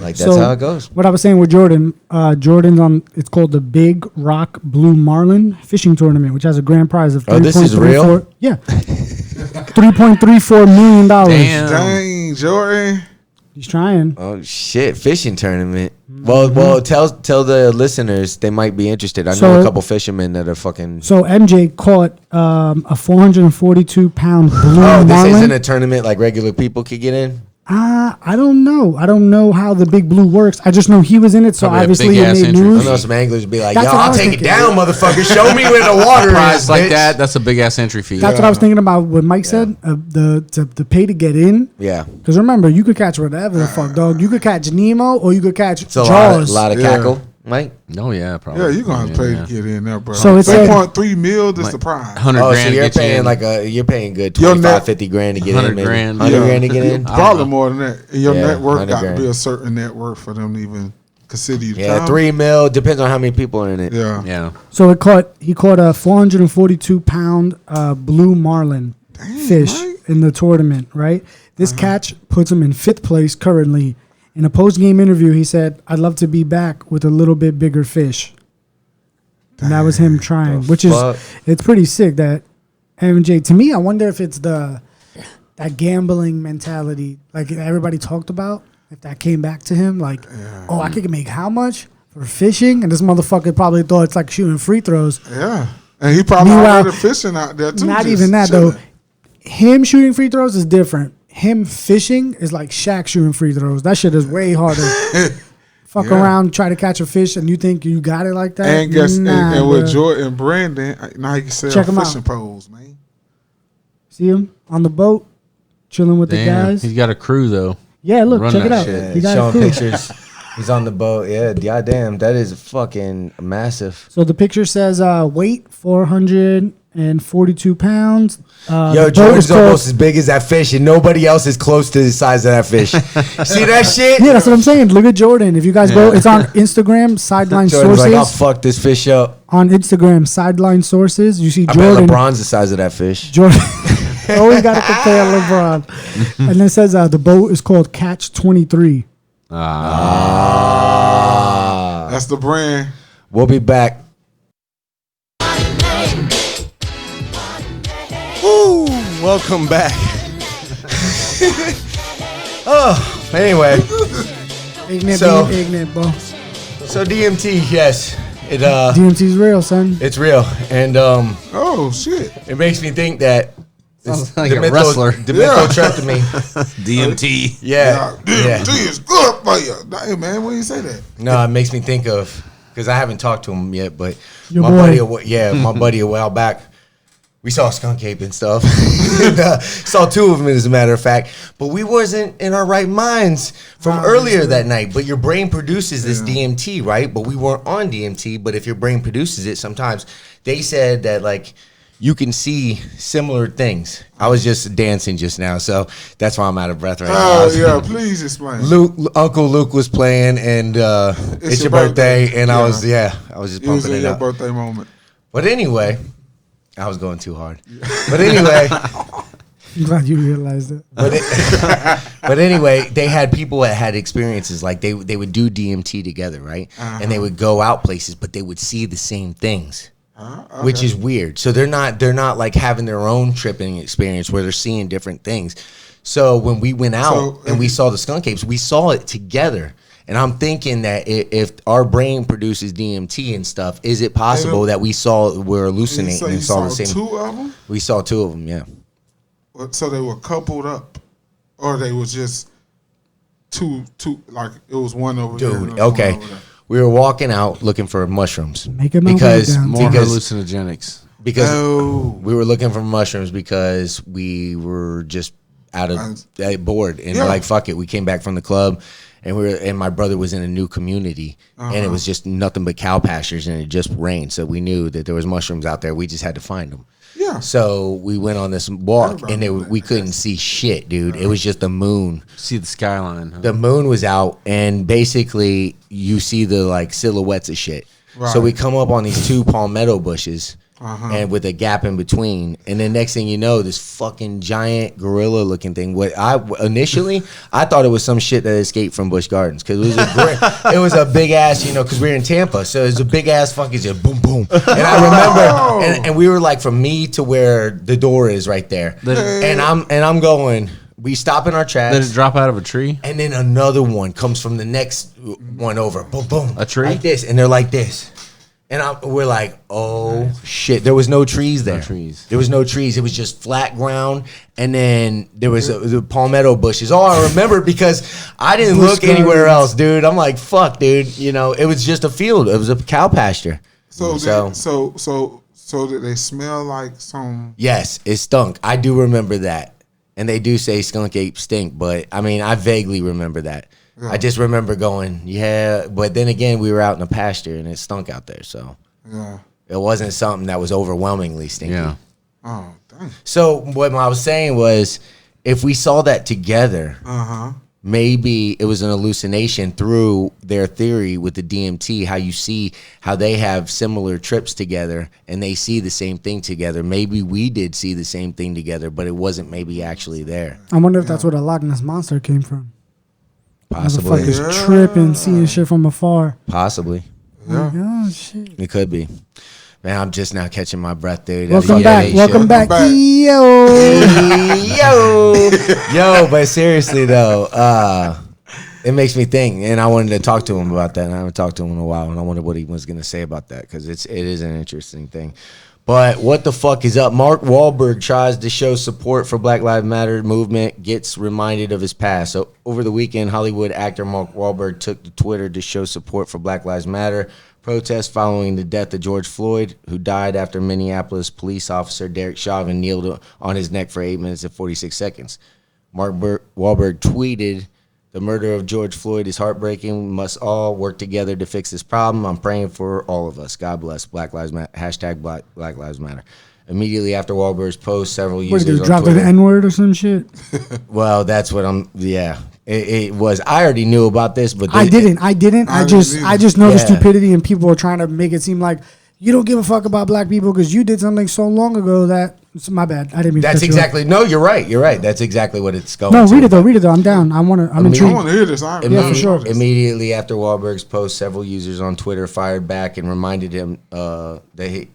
Like that's how it goes. What I was saying with Jordan, Jordan's on. It's called the Big Rock Blue Marlin Fishing Tournament, which has a grand prize of. Oh, this is real? Yeah, $3.34 million. Damn. Dang, Jordan. He's trying. Oh shit, fishing tournament. Well, tell the listeners they might be interested. I know So- a couple fishermen that are fucking. So MJ caught a 442-pound blue Oh, this marlin. isn't a tournament like regular people could get in. I don't know. I don't know how the Big Blue works. I just know he was in it, so Probably a obviously it big-ass made entry I news. know some anglers be like, That's "Yo, what I I'll was take it thinking. down, motherfucker. Show me where the water is." Prize like bitch." that, that's a big ass entry fee. That's what I was thinking about. What Mike said, the pay to get in. Yeah, Because remember, you could catch whatever the fuck, dog. You could catch Nemo or you could catch it's a Jaws. lot of Yeah. cackle, Mike. Oh yeah, probably. Yeah, you're going to pay to get in there, bro. So it's a- 3.3 mil is the prize. 100 Oh, grand so to you're get you paying in. like you're paying good Your 25, net- 50 grand to get in. 100 Maybe. grand. 100 grand to get in. Probably more than that. And your Yeah, net worth 100 got to grand. be a certain net worth for them to even consider you. to Yeah, come. 3 mil depends on how many people are in it. Yeah. Yeah. So he caught a 442-pound blue marlin fish Mike. in the tournament, right? This catch puts him in 5th place currently. In a post-game interview, he said, "I'd love to be back with a little bit bigger fish." And that was him trying, which fuck? it's pretty sick that MJ. To me, I wonder if it's that gambling mentality, like everybody talked about, if that came back to him, like, oh, I could make how much for fishing, and this motherfucker probably thought it's like shooting free throws. Yeah. And he probably Meanwhile, already fishing out there, too. Not just even that chilling. though. Him shooting free throws is different. Him fishing is like Shaq shooting free throws. That shit is way harder. Fuck Yeah. around, try to catch a fish, and you think you got it like that? And guess Nah, and with bruh. Jordan and Brandon, now he can sell Check 'em out. fishing poles, man. See him on the boat, chilling with the Damn. guys. He's got a crew though. Yeah, look, Run check it that out. shit. He got a Showing crew. pictures. He's on the boat. Yeah, goddamn, that is fucking massive. So the picture says weight 442 pounds. Yo, the boat Jordan's is called- almost as big as that fish, and nobody else is close to the size of that fish. See that shit? Yeah, that's what I'm saying. Look at Jordan. If you guys go, it's on Instagram, Sideline Jordan's Sources. like, I'll fuck this fish up. On Instagram, Sideline Sources. You see I bet Jordan. LeBron's the size of that fish. Jordan. Always got to compare LeBron. And it says the boat is called Catch 23. That's the brand. We'll be back. Woo! Welcome back. Oh, anyway. Ignorant So- being ignorant, bro. So DMT, yes. DMT's real, son. It's real. And Oh, shit. it makes me think that Sounds like a wrestler. Dimethyltryptamine. DMT. Yeah. Yeah. DMT is good for you. Hey, man, when you say that? No, it makes me think of, because I haven't talked to him yet, but Your my boy. buddy, my buddy a while back, we saw skunk ape and stuff. And, saw 2 of them, as a matter of fact. But we wasn't in our right minds from earlier that night. But your brain produces this DMT, right? But we weren't on DMT. But if your brain produces it, sometimes they said that, like, you can see similar things. I was just dancing just now, so that's why I'm out of breath right Oh, now. yeah, please explain. Uncle Luke was playing, and it's your birthday, and I was just It was pumping in it your up. birthday moment. But anyway, I was going too hard. But anyway, I'm glad you realized it. but anyway, they had people that had experiences like they would do DMT together, right? And they would go out places, but they would see the same things. Okay. which is weird. So they're not like having their own tripping experience where they're seeing different things. So when we went out and we saw the skunk apes, we saw it together. And I'm thinking that if our brain produces DMT and stuff, is it possible that we're hallucinating and saw the same? 2 of them? We saw 2 of them, yeah. So they were coupled up, or they was just two like it was one over here. Dude, okay. We were walking out looking for mushrooms Making my way because down. More hallucinogenics. because we were looking for mushrooms because we were just out of bored and we're like, fuck it. We came back from the club. And my brother was in a new community, and it was just nothing but cow pastures, and it just rained. So we knew that there was mushrooms out there. We just had to find them. Yeah. So we went on this walk, and we couldn't see shit, dude. It was just the moon. See the skyline. Huh? The moon was out, and basically you see the like silhouettes of shit. Right. So we come up on these 2 palmetto bushes. And with a gap in between, and then next thing you know, this fucking giant gorilla looking thing. What I thought it was some shit that escaped from Busch Gardens because it was a big ass, because we were in Tampa, so it was a big ass fucking just boom boom. And I remember, and we were like from me to where the door is right there, and I'm going. We stop in our tracks. Did it drop out of a tree? And then another one comes from the next one over, boom boom, a tree like this, and they're like this. And we're like, oh, shit. There was no trees there. There was no trees. It was just flat ground. And then there was the palmetto bushes. Oh, I remember because I didn't look anywhere else, dude. I'm like, fuck, dude. It was just a field. It was a cow pasture. So did they smell like some? Yes, it stunk. I do remember that. And they do say skunk apes stink. But, I mean, I vaguely remember that. Yeah. I just remember going, yeah, but then again, we were out in the pasture and it stunk out there, so it wasn't something that was overwhelmingly stinky. Yeah. Oh, dang. So what I was saying was, if we saw that together, maybe it was an hallucination through their theory with the DMT. How you see how they have similar trips together and they see the same thing together. Maybe we did see the same thing together, but it wasn't maybe actually there. I wonder if that's where the Loch Ness monster came from. Possibly. Motherfuckers tripping, seeing shit from afar. Possibly. Yeah. Oh, shit. It could be. Man, I'm just now catching my breath, dude. Welcome back. Welcome back. Yo. Yo, but seriously, though, it makes me think, and I wanted to talk to him about that, and I haven't talked to him in a while, and I wondered what he was going to say about that, because it is an interesting thing. But what the fuck is up? Mark Wahlberg tries to show support for Black Lives Matter movement, gets reminded of his past. So over the weekend, Hollywood actor Mark Wahlberg took to Twitter to show support for Black Lives Matter protests following the death of George Floyd, who died after Minneapolis police officer Derek Chauvin kneeled on his neck for 8 minutes and 46 seconds. Mark Wahlberg tweeted, "The murder of George Floyd is heartbreaking. We must all work together to fix this problem. I'm praying for all of us. God bless. Black Lives Matter. Hashtag Black Lives Matter." Immediately after Wahlberg's post, several users What did on he drop Twitter. the N-word or some shit? Well, that's what I'm. Yeah, it was. I already knew about this, but I didn't. I just know the stupidity, and people are trying to make it seem like you don't give a fuck about black people because you did something so long ago that. It's my bad. I didn't mean. That's exactly. No, you're right. You're right. That's exactly what it's going. No, to. Read it though. I'm down. I'm intrigued. I want to hear this. Yeah, for sure. Immediately after Wahlberg's post, several users on Twitter fired back and reminded him that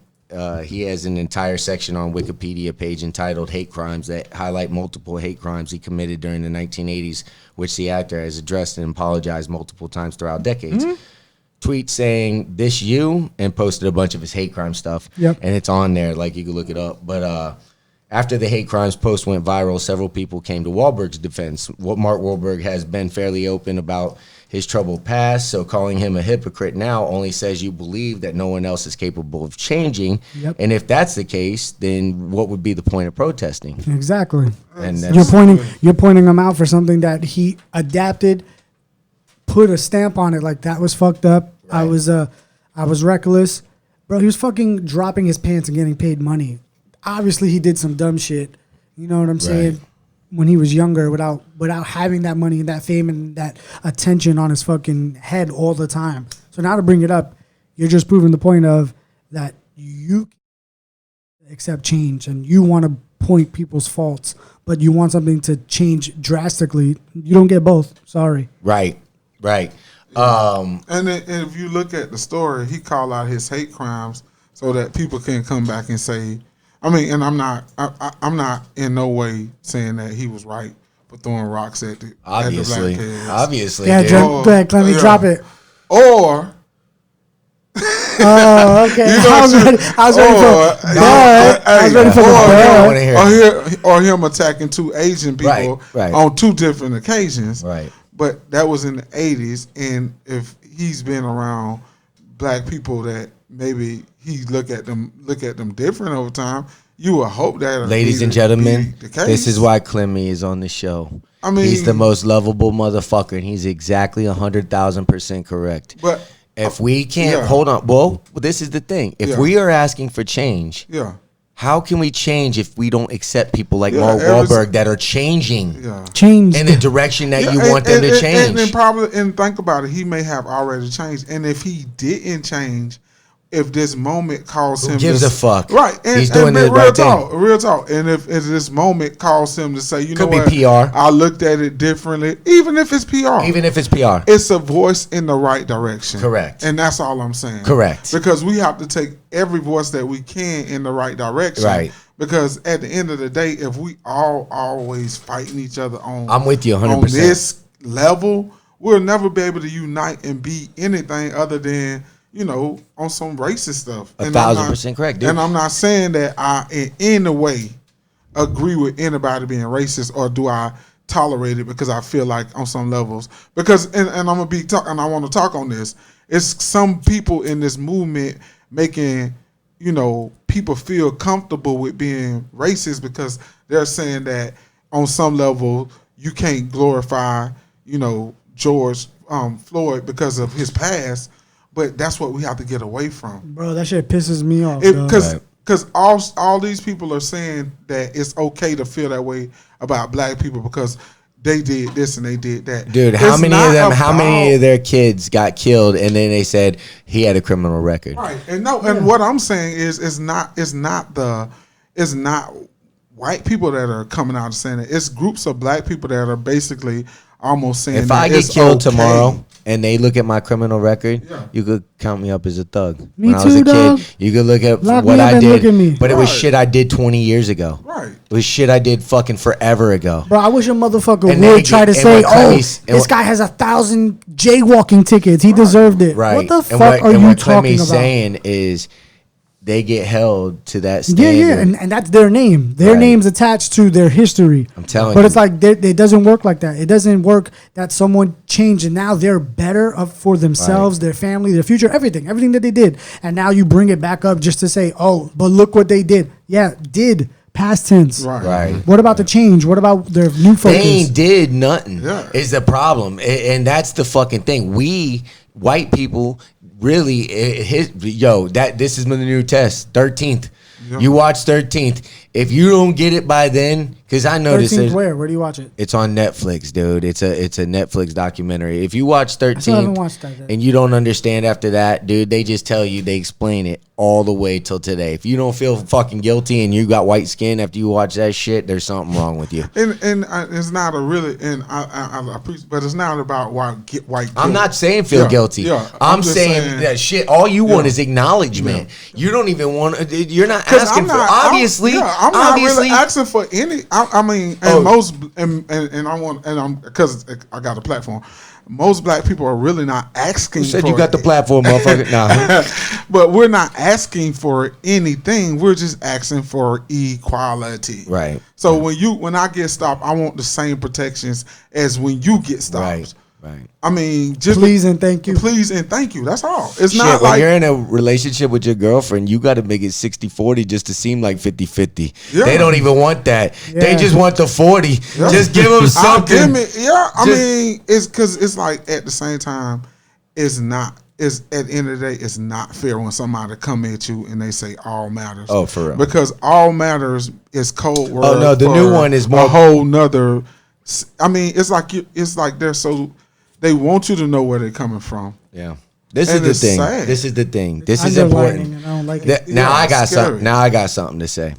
he has an entire section on Wikipedia page entitled "Hate Crimes" that highlight multiple hate crimes he committed during the 1980s, which the actor has addressed and apologized multiple times throughout decades. Mm-hmm. Tweet saying "this you" and posted a bunch of his hate crime stuff. Yep. And it's on there, like you can look it up. But after the hate crimes post went viral, several people came to Wahlberg's defense. Mark Wahlberg has been fairly open about his troubled past, so calling him a hypocrite now only says you believe that no one else is capable of changing. Yep. And if that's the case, then what would be the point of protesting? Exactly. And you're pointing him out for something that he adapted, put a stamp on it, like that was fucked up. Right. I was reckless. Bro, he was fucking dropping his pants and getting paid money. Obviously he did some dumb shit. You know what I'm saying? When he was younger, without having that money and that fame and that attention on his fucking head all the time. So now to bring it up, you're just proving the point of that you accept change and you want to point people's faults, but you want something to change drastically. You don't get both. Sorry. Right. And if you look at the story, he called out his hate crimes so that people can come back and say, I mean, and I'm not in no way saying that he was right for throwing rocks at the black kids. Obviously. Yeah, dude. go ahead, let me drop it. Or oh, okay. I was ready for the or him attacking two Asian people on two different occasions. Right. But that was in the 80s, and if he's been around black people that maybe he look at them different over time, you would hope that. Ladies and gentlemen, this is why Clemmy is on the show. I mean, he's the most lovable motherfucker, and he's exactly 100,000% correct. But if we can't hold on, well, this is the thing. If we are asking for change, how can we change if we don't accept people like Mark Wahlberg that are changing in the direction that you want them to change? And think about it, he may have already changed. And if he didn't change, if this moment calls him, who gives a fuck? Right, and, he's doing the right thing. Real talk. And if this moment calls him to say, you know what, PR. I looked at it differently, even if it's PR, it's a voice in the right direction. Correct. And that's all I'm saying. Correct. Because we have to take every voice that we can in the right direction. Right. Because at the end of the day, if we all always fighting each other on, I'm with you 100%. On this level, we'll never be able to unite and be anything other than, you know, on some racist stuff. 1,000% correct, dude. And I'm not saying that I, in any way, agree with anybody being racist, or do I tolerate it, because I feel like on some levels, because, and I'm gonna be talking, I want to talk on this. It's some people in this movement making, you know, people feel comfortable with being racist, because they're saying that on some level you can't glorify, you know, George Floyd because of his past. But that's what we have to get away from. Bro, that shit pisses me off. Because all these people are saying that it's okay to feel that way about black people because they did this and they did that. Dude, how many of their kids got killed and then they said he had a criminal record? Right. And and what I'm saying is it's not white people that are coming out and saying it. It's groups of black people that are basically almost saying, if I get killed tomorrow and they look at my criminal record, you could count me up as a thug. When I was a kid, you could look at what I did, but it was shit I did 20 years ago. Right. It was shit I did fucking forever ago. Bro, I wish a motherfucker would try to say, this guy has 1,000 jaywalking tickets. He deserved it. Right. What the fuck are you talking about? Saying is, they get held to that standard. Yeah, and that's their name. Their name's attached to their history. I'm telling you. But it's like, it doesn't work like that. It doesn't work that someone changed and now they're better up for themselves, their family, their future, everything that they did. And now you bring it back up just to say, oh, but look what they did. Yeah, did. Past tense. Right. What about the change? What about their new focus? They ain't did nothing. Is the problem. And that's the fucking thing. We, white people, really, this is the new test, 13th. You watch 13th. If you don't get it by then, because I noticed 13th where do you watch it? It's on Netflix, dude. It's a Netflix documentary. If you watch 13th, I still haven't watched that yet. And you don't understand after that, dude, they just tell you, they explain it all the way till today. If you don't feel fucking guilty and you got white skin after you watch that shit, there's something wrong with you. And it's not a really, and I appreciate, but it's not about white guilt. I'm not saying feel guilty. I'm saying that shit. All you want is acknowledgement. You don't even want. You're not asking for. Obviously, I'm not really asking for any. I mean, and most, and I want, and I'm, because I got a platform. Most black people are really not asking. Who said you got the platform, motherfucker? Nah. But we're not asking for anything. We're just asking for equality. Right. So when I get stopped, I want the same protections as when you get stopped. Right. I mean, just please and thank you. Please and thank you. That's all. It's not like when you're in a relationship with your girlfriend, you got to make it 60-40 just to seem like 50-50. Yeah. They don't even want that. Yeah. They just want the 40. Yeah. Just give them something. I mean, it's because it's like at the same time, it's not. It's at the end of the day, it's not fair when somebody come at you and they say all matters. Oh, for real. Because all matters is code word. Oh no, the new one is more a whole nother. I mean, it's like they're so. They want you to know where they're coming from. Yeah. This is the thing. Sad. This is the thing. This is important. I don't like it. Now I got something. Now I got something to say.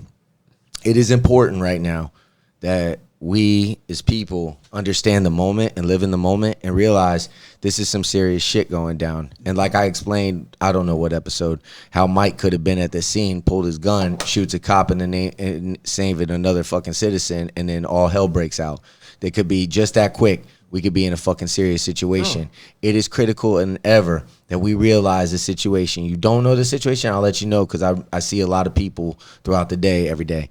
It is important right now that we as people understand the moment and live in the moment and realize this is some serious shit going down. And like I explained, I don't know what episode, how Mike could have been at the scene, pulled his gun, shoots a cop in the name and saving another fucking citizen, and then all hell breaks out. They could be just that quick. We could be in a fucking serious situation. It is critical and ever that we realize the situation. You don't know the situation, I'll let you know, because I see a lot of people throughout the day, every day.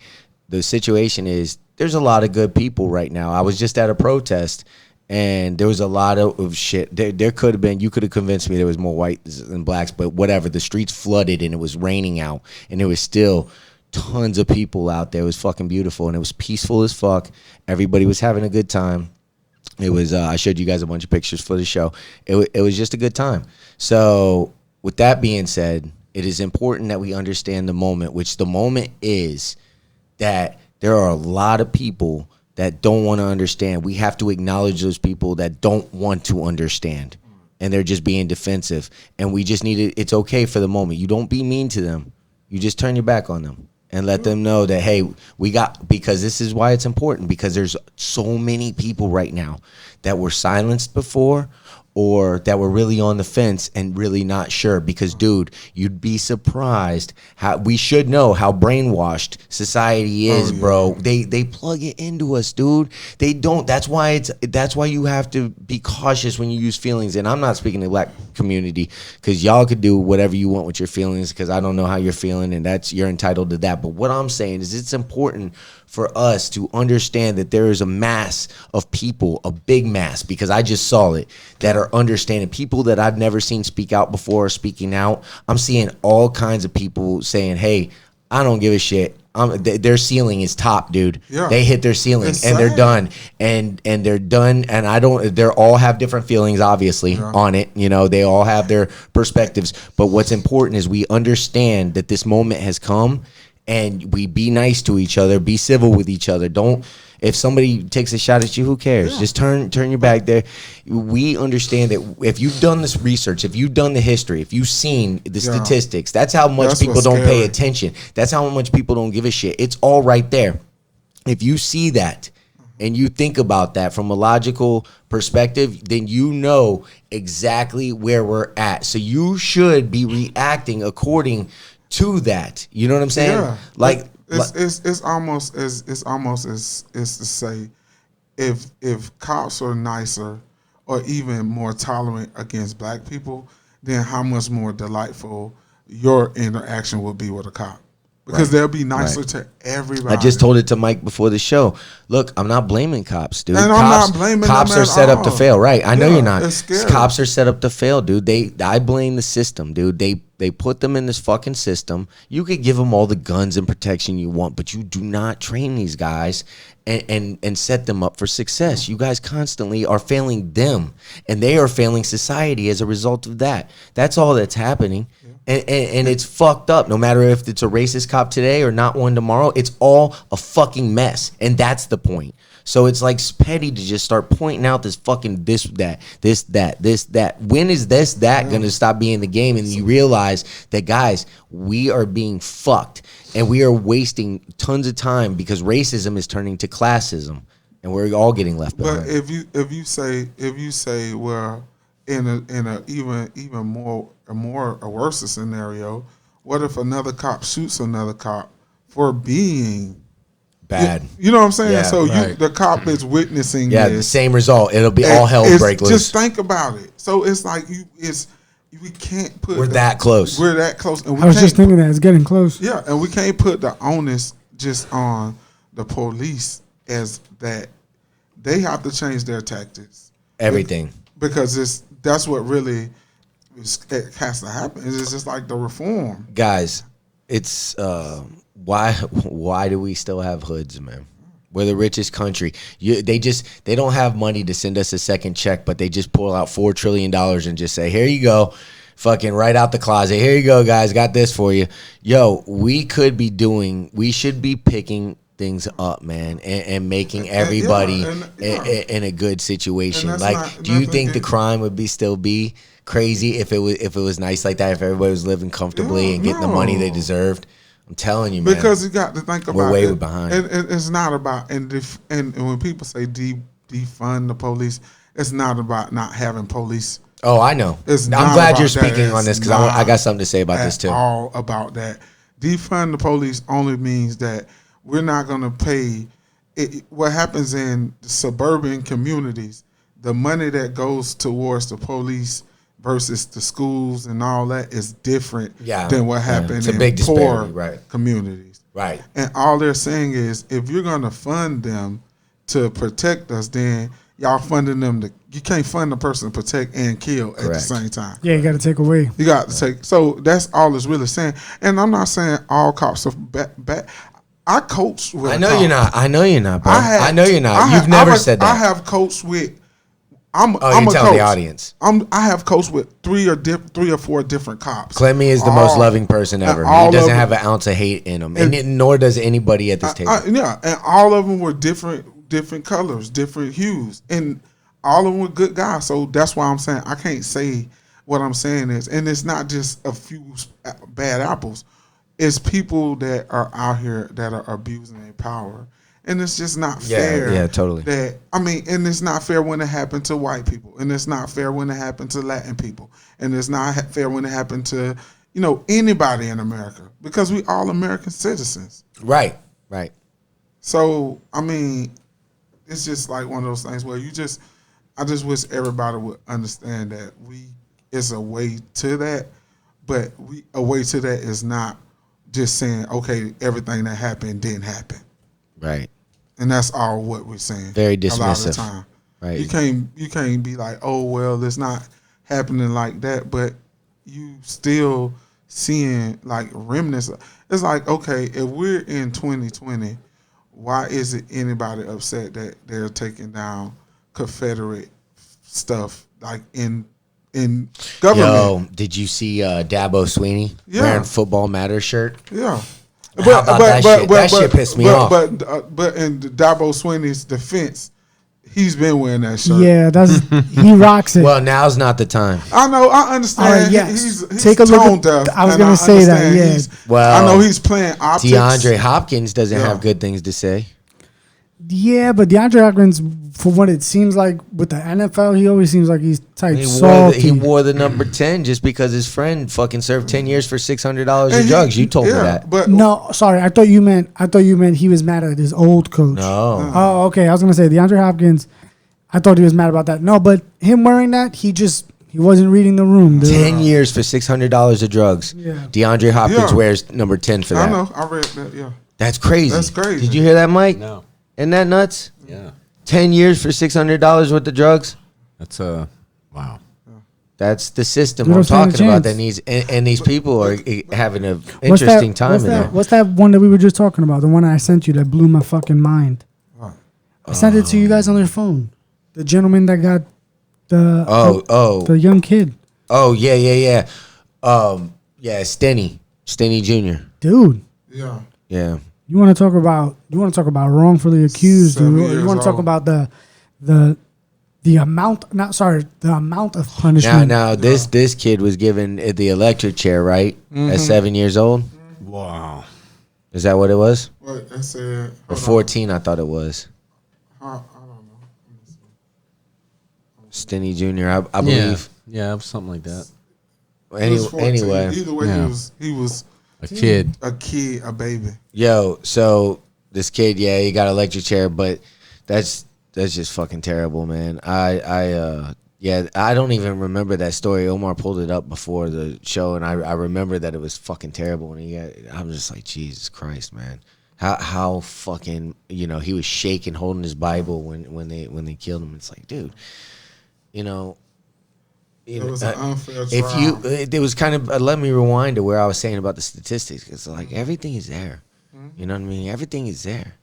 The situation is there's a lot of good people right now. I was just at a protest, and there was a lot of shit. There could have been, you could have convinced me there was more whites than blacks, but whatever. The streets flooded, and it was raining out, and there was still tons of people out there. It was fucking beautiful, and it was peaceful as fuck. Everybody was having a good time. It was. I showed you guys a bunch of pictures for the show. It was just a good time. So with that being said, it is important that we understand the moment, which the moment is that there are a lot of people that don't want to understand. We have to acknowledge those people that don't want to understand, and they're just being defensive. And we just need it. It's okay for the moment. You don't be mean to them. You just turn your back on them and let them know that, hey, because this is why it's important, because there's so many people right now that were silenced before, or that were really on the fence and really not sure. Because, dude, you'd be surprised how we should know how brainwashed society is, bro. They plug it into us, dude. They don't. That's why you have to be cautious when you use feelings. And I'm not speaking to the black community, because y'all could do whatever you want with your feelings, because I don't know how you're feeling, and you're entitled to that. But what I'm saying is it's important for us to understand that there is a mass of people, a big mass, because I just saw it, that are understanding. People that I've never seen speak out before are speaking out. I'm seeing all kinds of people saying, hey, I don't give a shit. Their ceiling is top, dude. Yeah. They hit their ceiling and they're done. And they're done. And they all have different feelings, obviously, on it. You know, they all have their perspectives. But what's important is we understand that this moment has come, and we be nice to each other, be civil with each other. If somebody takes a shot at you, who cares? Just turn your back there. We understand that if you've done this research, if you've done the history, if you've seen the statistics, that's how much people don't pay attention. That's how much people don't give a shit. It's all right there. If you see that and you think about that from a logical perspective, then you know exactly where we're at. So you should be reacting according to that. You know what I'm saying? Yeah. Like it's almost as to say, if cops are nicer or even more tolerant against black people, then how much more delightful your interaction will be with a cop. Because they'll be nicer to everybody. I just told it to Mike before the show. Look, I'm not blaming cops, dude. And I'm not blaming cops them are at set all. up to fail, right? I know you're not. It's scary. Cops are set up to fail, dude. I blame the system, dude. They put them in this fucking system. You could give them all the guns and protection you want, but you do not train these guys and set them up for success. You guys constantly are failing them, and they are failing society as a result of that. That's all that's happening. And it's fucked up. No matter if it's a racist cop today or not one tomorrow, it's all a fucking mess. And that's the point. So it's like petty to just start pointing out this fucking this, that. When is that going to stop being the game? And you realize that, guys, we are being fucked. And we are wasting tons of time because racism is turning to classism. And we're all getting left behind. But if you say, well, in a even more a worse scenario, what if another cop shoots another cop for being bad? You know what I'm saying? Yeah, so right. the cop is witnessing the this. same result. It'll be all hell break loose. Just think about it. So it's like we can't put. We're that close. We're that close. And I was just thinking that it's getting close. Yeah, and we can't put the onus just on the police as that. They have to change their tactics. Everything. Because that's what really it has to happen. It's just like the reform. Guys, it's why do we still have hoods, man? We're the richest country. They don't have money to send us a second check, but they just pull out $4 trillion and just say, here you go. Fucking right out the closet. Here you go, guys. Got this for you. Yo, we should be picking things up, man, and making everybody in a good situation. Like, do you think the crime would still be crazy if it was nice like that? If everybody was living comfortably and getting the money they deserved? I'm telling you, man. Because you got to think about We're way it. behind. It's not about and when people say defund the police, it's not about not having police. Oh, I know. It's I'm not glad you're about that. speaking on this because I got something to say about this too. All about that. Defund the police only means that we're not going to pay. What happens in suburban communities, the money that goes towards the police versus the schools and all that is different than what happened in big poor right. communities. Right. And all they're saying is if you're going to fund them to protect us, then y'all funding them you can't fund a person to protect and kill at the same time. Yeah, you got to take away. You got to take. So that's all it's really saying. And I'm not saying all cops are bad. I coach with. I know you're not. I know you're not, bro. I know you're not. You've never said that. I have coached with. I'm you're a telling coach. the audience. I have coached with three or four different cops. Clemmy is the most loving person ever. He doesn't have an ounce of hate in him, and nor does anybody at this table. Yeah, and all of them were different colors, different hues, and all of them were good guys. So that's why I'm saying I can't say what I'm saying is, and it's not just a few bad apples. It's people that are out here that are abusing their power. And it's just not fair. Yeah, totally. And it's not fair when it happened to white people. And it's not fair when it happened to Latin people. And it's not fair when it happened to, anybody in America. Because we all American citizens. Right. So, it's just like one of those things where I just wish everybody would understand that it's a way to that. But a way to that is not just saying, okay, everything that happened didn't happen. Right. And that's all what we're saying. Very dismissive. A lot of the time. Right. You can't be like, oh well, it's not happening like that, but you still seeing like remnants. It's like, okay, if we're in 2020, why is it anybody upset that they're taking down Confederate stuff like in government? Yo, did you see Dabo Sweeney wearing Football Matters shirt? Yeah. That shit pissed me off. But in Dabo Sweeney's defense, he's been wearing that shirt. Yeah, he rocks it. Well, now's not the time. I know. I understand. All right, yes. He's take a look at. I was gonna say that. Yeah. Well, I know he's playing optics. DeAndre Hopkins doesn't have good things to say. Yeah, but DeAndre Hopkins, for what it seems like with the NFL, he always seems like he's type salty. He wore the number 10 just because his friend fucking served 10 years for $600 of drugs. You told me that. But no, sorry. I thought you meant he was mad at his old coach. No. Oh, okay. I was gonna say DeAndre Hopkins. I thought he was mad about that. No, but him wearing that, he wasn't reading the room. 10 years for $600 of drugs. Yeah. DeAndre Hopkins wears number 10 for that. I know. I read that. Yeah. That's crazy. That's crazy. Did you hear that, Mike? No. Isn't that nuts? Yeah. 10 years for $600 worth of drugs? That's wow. That's the system I'm talking about that needs, and these people are having an interesting time in there. What's that one that we were just talking about? The one I sent you that blew my fucking mind. I sent it to you guys on your phone. The gentleman that got the young kid. Oh, yeah. Yeah, Stenny Jr. Dude. Yeah. Yeah. You want to talk about wrongfully accused? You want to talk about the amount of punishment. Now this kid was given the electric chair, right? At 7 years old. Wow. Is that what it was? What I said? Or 14, I thought it was. I don't know. Stenny Jr., I believe. Yeah, something like that. Anyway. Either way, he was a kid, a baby. Yo, so this kid, he got an electric chair, but that's just fucking terrible, man. I don't even remember that story. Omar pulled it up before the show, and I remember that it was fucking terrible. And I'm just like, Jesus Christ, man. How fucking, he was shaking, holding his Bible when they killed him. It's like, dude, it was an unfair trial. It was kind of let me rewind to where I was saying about the statistics. It's like everything is there. You know what I mean? Everything is there.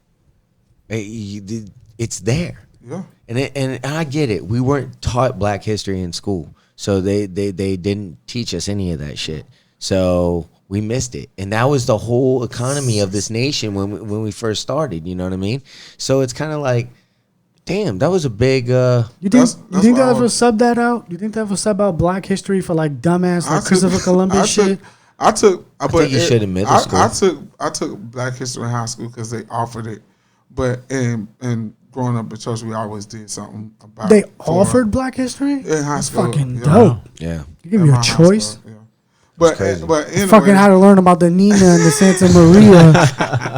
It's there. Yeah. And I get it. We weren't taught Black history in school, so they didn't teach us any of that shit. So we missed it, and that was the whole economy of this nation when we first started. You know what I mean? So it's kind of like, damn, that was a big. You think that was sub that out? You think that was sub out Black history for like dumbass like Christopher Columbus shit? I took. I think you should in middle school. I took Black History in high school because they offered it, but and growing up in church, we always did something about. They offered Black History in high That's school. fucking Yeah. dope. Yeah. They give you a choice. But anyway, Fucking had to learn about the Nina and the Santa Maria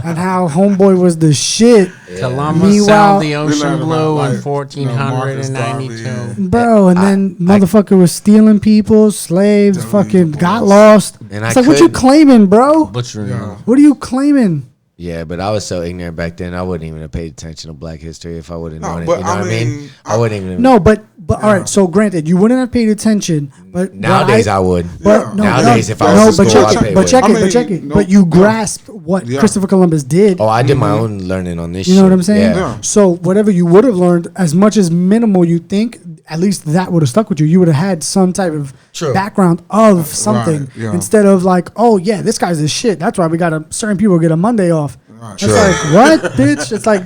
and how homeboy was the shit. Columbus Meanwhile- sailed the we ocean learned blue about, in like, 1492. Marcus Bro, and then motherfucker was stealing people, slaves, Delete fucking the got boys. lost. And It's I like, what you couldn't- claiming, bro? Butchering. Yeah. What are you claiming? Yeah, but I was so ignorant back then. I wouldn't even have paid attention to Black history if I would have No, known it. but You know I what I mean? mean, I wouldn't even. No, but all right. So granted, you wouldn't have paid attention, but Nowadays, I would. But Yeah. no, Nowadays, no, if I no, was in but school, check I'd it, pay but with check it. it, I but check mean, it. no, But you no. grasp what Yeah. Christopher Columbus did. Oh, I did my own learning on this. You know shit. what I'm saying? Yeah. So whatever you would have learned, as much as minimal you think, at least that would have stuck with you. You would have had some type of True. background of something yeah. instead of like, oh yeah, this guy's the shit. That's why we got certain people get a Monday off. Right. It's like what, bitch? It's like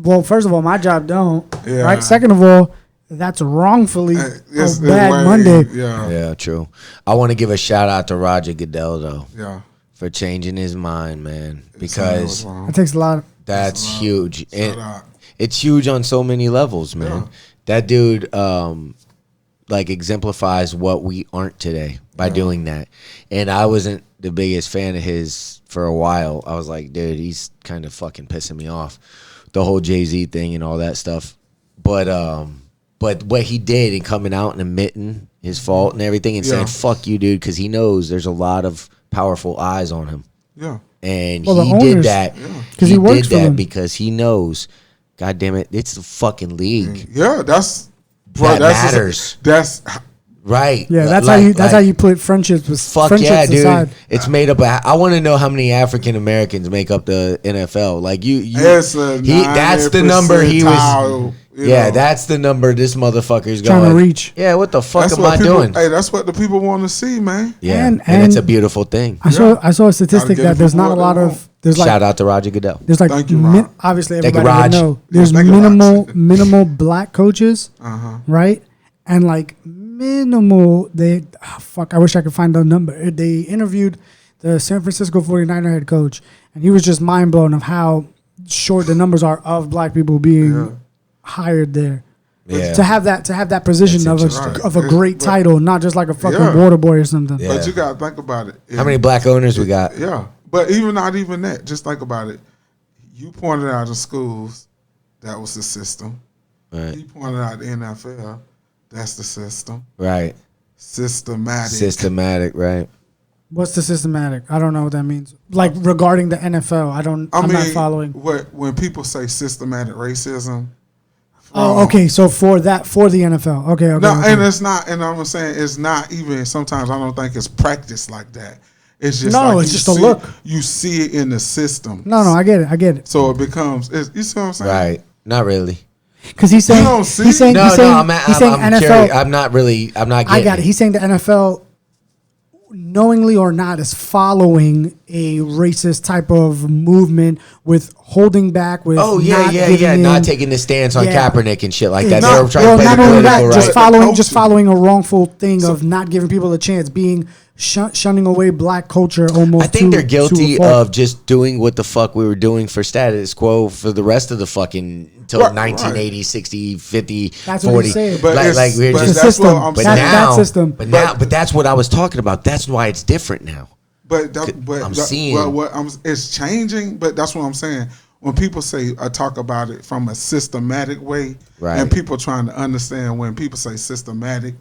well, first of all, my job don't. Yeah. Right. Second of all, that's wrongfully It's a bad way- Monday. Yeah. Yeah, true. I want to give a shout out to Roger Goodell though Yeah. for changing his mind, man, Something because was wrong. That takes a lot. that's huge. Shout And out. it's huge on so many levels, man. Yeah. That dude like exemplifies what we aren't today by doing that. And I wasn't the biggest fan of his for a while. I was like, dude, he's kind of fucking pissing me off. The whole Jay-Z thing and all that stuff. But what he did in coming out and admitting his fault and everything and saying, fuck you, dude, because he knows there's a lot of powerful eyes on him. Yeah. And Well, the he did owners- that. Because he works for them. because he knows, God damn it, it's the fucking league. Yeah. That's That that's matters. That's Right. Yeah, that's Like- how you put friendships with Fuck friendships yeah, dude! aside. It's made up. I want to know how many African Americans make up the NFL. Like it's a that's the number he was. 90%, you Yeah, know. that's the number this motherfucker's Trying to going. reach. Yeah, what the fuck That's am what I people, doing? Hey, that's what the people want to see, man. Yeah, And- and it's a and- beautiful thing. I saw a statistic give that there's people not a what lot they of want. there's like Shout out to Roger Goodell. there's like Thank you, Rod. obviously Thank you, everybody would Raj. know there's Thank you, Raj. minimal black coaches, Uh-huh. right? And like minimal I wish I could find the number. They interviewed the San Francisco 49er head coach and he was just mind blown of how short the numbers are of black people being hired there. Yeah. To have that position That's of interesting. a great But- title, not just like a fucking Yeah. water boy or something. Yeah. But you got to think about it. How many black owners we got? Yeah. But even not even that. Just think about it. You pointed out the schools. That was the system. Right. He pointed out the NFL. That's the system. Right. Systematic. Right. What's the systematic? I don't know what that means. Like regarding the NFL, I'm not following. When people say systematic racism. Oh, okay. So for the NFL, okay. No, okay. and it's not. And I'm saying it's not even. Sometimes I don't think it's practiced like that. It's just No, like it's you just a see- look. You see it in the system. No, I get it. So it becomes. You see what I'm saying? Right. Not really. Because he's saying You don't see- he's saying No, he's saying, I'm he's saying I'm NFL. curious. I'm not getting I got it. He's saying the NFL, knowingly or not, is following a racist type of movement with holding back with. Oh yeah, not yeah, giving yeah. in. Not taking the stance on Yeah. Kaepernick and shit like that. No, They were trying well, to play not the only political that, right. just following a wrongful thing of not giving people a chance, being shunning away black culture almost. I think they're to guilty a fault. of just doing what the fuck we were doing for status quo for the rest of the fucking until Right, 1980, 60, 50, That's what 40. he's saying. But Like we're but just that's system. what I'm but saying. now, system. but that's what I was talking about. That's why it's different now. But I'm seeing- it's changing. But that's what I'm saying. When people say talk about it from a systematic way, Right. and people trying to understand when people say systematic,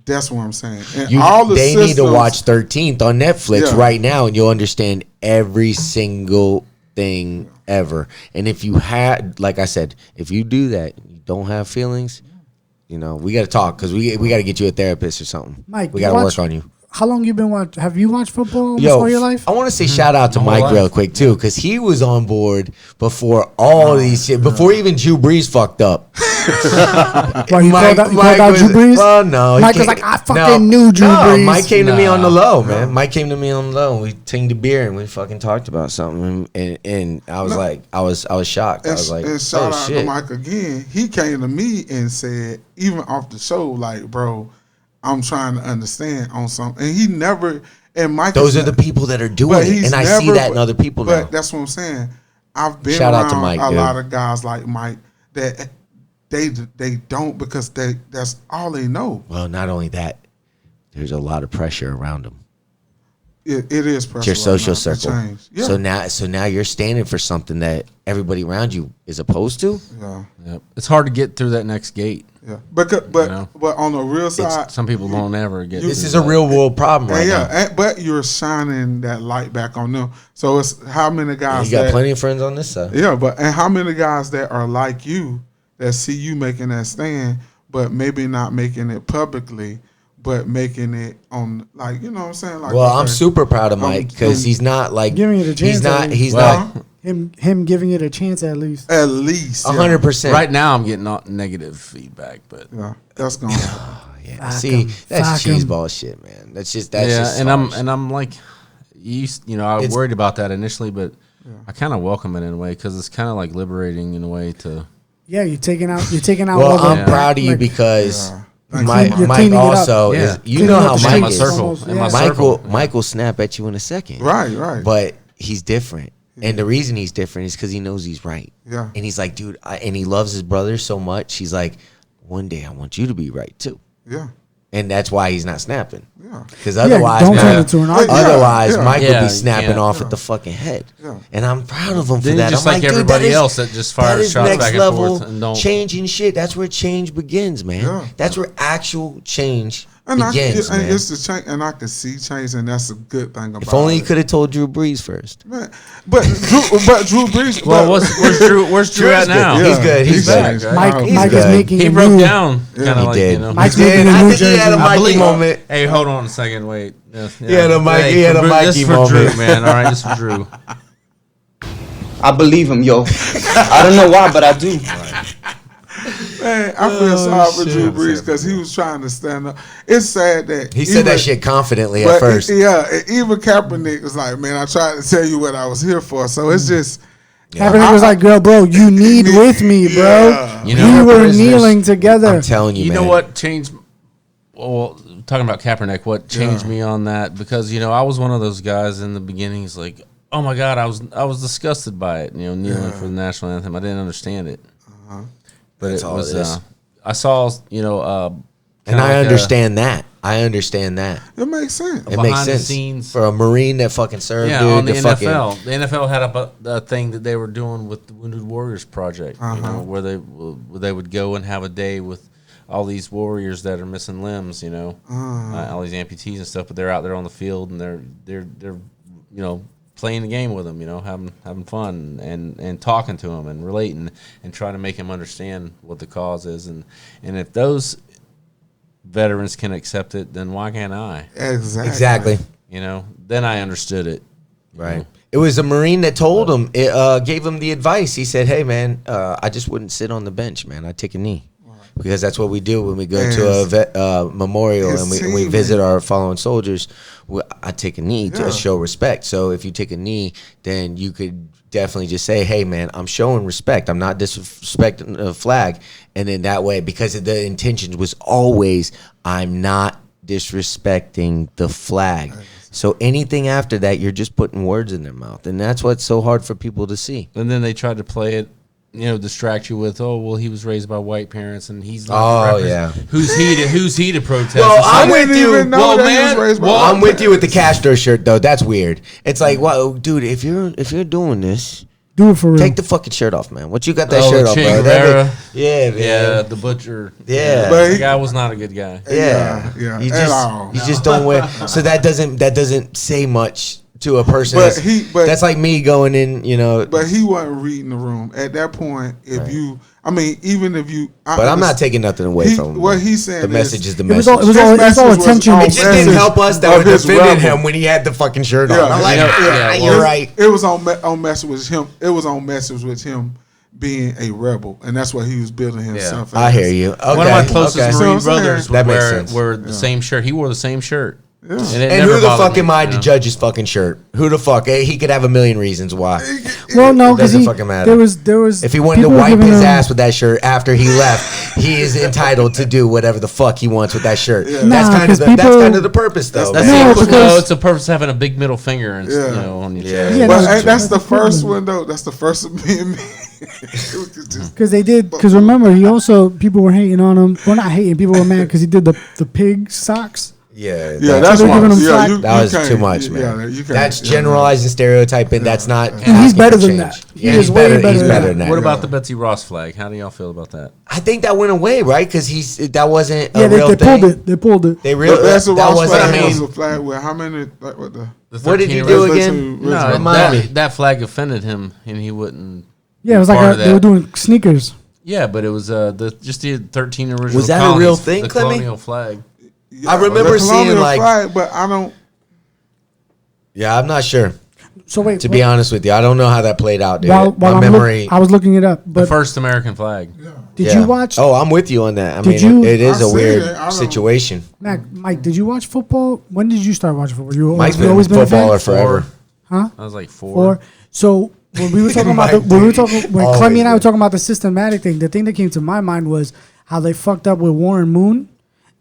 that's what I'm saying. And They need to systems- watch 13th on Netflix Yeah. right now, and you'll understand every single thing ever. And if you had, like I said, if you do that, you don't have feelings. We got to talk because we got to get you a therapist or something. Mike, we got to watch- work on you. How long you been watching? Have you watched football almost Yo, all your life? I want to say shout out to My whole Mike life. real quick too, because he was on board before all these shit, before even Drew Brees fucked up. Well, you called out Drew Brees? Well, no, he Mike was came- like, I fucking knew Drew Brees. Mike came to me on the Nah. low, man. Mike came to me on the low. We tinged a beer and we fucking talked about something, and I was like, I was shocked. I was like, and shout oh out to shit. Mike again. He came to me and said, even off the show, like, bro, I'm trying to understand on something. And he never, And Mike, those are the people that are doing it, and I see that in other people now. But that's what I'm saying. I've been Shout around out to Mike, a dude. lot of guys like Mike that they don't because that's all they know. Well, not only that, there's a lot of pressure around them. It is It's pressure. your right social now to circle. change. Yeah. So now you're standing for something that everybody around you is opposed to. yeah. Yep. It's hard to get through that next gate. Yeah. But know? but on the real side, Some people don't ever get. This through is a that. real world problem right now. but you're shining that light back on them. So it's how many guys You got that, plenty of friends on this side. Yeah, and how many guys that are like you that see you making that stand, but maybe not making it publicly, but making it on like you know what I'm saying? Like, Well, I'm super proud of Mike because he's not like Giving it a chance he's not at he's Well, not him giving it a chance at least. at least 100%. Right now, I'm getting negative feedback, but Yeah, that's going. Yeah. Fuck See, 'em. that's Fuck 'em. cheeseball shit, man. That's just and harsh. I'm like, you know, I was It's- worried about that initially, but I kind of welcome it in a way because it's kind of like liberating in a way to. Yeah, you're taking out. Well, all the- I'm proud of you like, because Yeah. Mike You're Mike cleaning it up. also Yeah. is. You Cleaning know up how the Mike in my is. circle. Almost, In my yeah. circle. Mike will snap at you in a second. Right. But he's different. And the reason he's different is because he knows he's right. Yeah. And he's like, dude, and he loves his brother so much. He's like, one day I want you to be right too. Yeah. And that's why he's not snapping. Yeah. Because otherwise, don't Mike- turn it to an argument. otherwise Yeah. Mike Yeah, would you be snapping can't. off at the fucking head. Yeah. And I'm proud of him for Then that. just I'm like dude, everybody that is- else that just that fires is shots next back and level forth and don't. changing shit. That's where change begins, man. Yeah. That's where actual change And begins, man. it's the change, and I can see change, and that's a good thing about If only it. you could have told Drew Brees first. Man, but Drew Brees. Well, but, where's Drew? Where's Drew at good. now? Yeah. He's good. He's back. changed. Right? Mike, He's Mike is good. making He a broke move. down, kind of He like did. you know. Mike's He did. making a I new think he had a jersey. I Mikey believe- moment. Hey, hold on a second. Wait. Yes, He had a Mikey- he had a Mikey This is for moment. Drew, man. All right, this is for Drew. I believe him, yo. I don't know why, but I do. Man, I feel sorry for Drew Brees because he was trying to stand up. It's sad that He said that shit confidently at but first. Yeah, and even Kaepernick was like, "Man, I tried to tell you what I was here for." So it's just Kaepernick was like, "Girl, bro, you need with me, bro. Yeah. You know, we were prisoners- kneeling together." I'm telling you, You man. know what changed? Well, talking about Kaepernick, what changed me on that? Because you know, I was one of those guys in the beginning. He's like, "Oh my God, I was disgusted by it." You know, kneeling for the national anthem. I didn't understand it, but That's it all was. it is. I saw, you know, And kinda I like understand that. I understand that. it makes sense. It makes behind the sense scenes- for a Marine that fucking served. Yeah, dude, on the to fucking, NFL. The NFL had a thing that they were doing with the Wounded Warriors Project, you know, where they would go and have a day with all these warriors that are missing limbs, you know, all these amputees and stuff. But they're out there on the field and they're you know, playing the game with them, you know, having fun and talking to them and relating and trying to make them understand what the cause is. And if those veterans can accept it, then why can't I? Exactly. You know, then I understood it. you Right. know. It was a Marine that told him, gave him the advice. He said, "Hey, man, I just wouldn't sit on the bench, man. I'd take a knee." Because that's what we do when we go to a memorial and we visit our fallen soldiers. I take a knee to show respect. So if you take a knee, then you could definitely just say, "Hey, man, I'm showing respect. I'm not disrespecting the flag." And then that way, because the intention was always, I'm not disrespecting the flag. So anything after that, you're just putting words in their mouth. And that's what's so hard for people to see. And then they tried to play it, you know, distract you with, oh, well, he was raised by white parents and he's not. Oh, the yeah. Who's he to protest? Well, It's I'm like, with you. Even know Well, that he was man, raised by well, white I'm with you with the Castro shirt though. That's weird. It's like, well, dude, if you're doing this, Do it for real. take the fucking shirt off, man. What you got that Oh, shirt the off, Che bro? Guevara. Yeah, man. yeah, the butcher. Yeah. But the he- guy was not a good guy. Yeah, Yeah, You at just all. you just don't wear. So that doesn't say much to a person. But That's, that's like me going in, you know. But he wasn't reading the room at that point. If you, I mean, even if you, But I'm not taking nothing away from him. What he's saying the message is the message. It was all message was intentional. on It just didn't help us that of we his defended rebel. him when he had the fucking shirt Yeah, on. I'm like, you know, yeah, yeah, you're well, right. It was on message with him. It was on message with him being a rebel, and that's what he was building himself. I as. hear you. Okay. One of my closest okay. So Marine I'm saying- brothers That makes would sense. wear the same shirt. He wore the same shirt. Yeah. And who the fuck am I to judge his fucking shirt? Who the fuck? He could have a million reasons why. Well, no, It because doesn't fucking matter. There was. If he wanted to people were wipe giving his him- ass with that shirt after he left, he is entitled to do whatever the fuck he wants with that shirt. Yeah. That's Nah, kind of 'cause that's people- kind of the purpose, though. That's man. No, the because- it's the purpose of having a big middle finger and Yeah. you know on your Yeah. chest. Yeah, But no, hey, that's the that's first equivalent. one though. That's the first of me and me. Because they did. Because remember, he also people were hating on him. Well, not hating. People were mad because he did the pig socks. Yeah, Yeah, that's they're why. giving him Yeah, flack. you that was can't- too much, yeah, man. you can't- That's yeah, generalizing, stereotyping. That's not. And he's asking better for than change. that. He Yeah, is he's way better. better He's than better that. than that. What about the Betsy Ross flag? How do y'all feel about that? I think that went away, right? Because that wasn't a Yeah, real they thing. pulled it. They pulled it. They But really that's a that Ross wasn't. flag. I Was mean, a flag with how many? Like what the? what did he 13 do red- again? No, Remind me. that flag offended him, and he wouldn't. Yeah, it was part like of they were that. doing sneakers. Yeah, but it was the 13 original. Was that a colonies, real thing, The Clemmy? colonial flag. Yeah, I remember the seeing, colonial like- flag, but I don't. Yeah, I'm not sure. So wait, To be honest with you, I don't know how that played out, dude. while My I'm memory. I was looking it up. The But first American flag. did yeah. you watch? Oh, I'm with you on that. I Did mean, you- it is I a see weird it. I don't- situation. Mike, did you watch football? When did you start watching football? Mike's you been a always been a footballer fan? forever. Huh? I was like 4. Or so when we were talking about Mike, when always Clemmy and I were been. talking about the systematic thing, the thing that came to my mind was how they fucked up with Warren Moon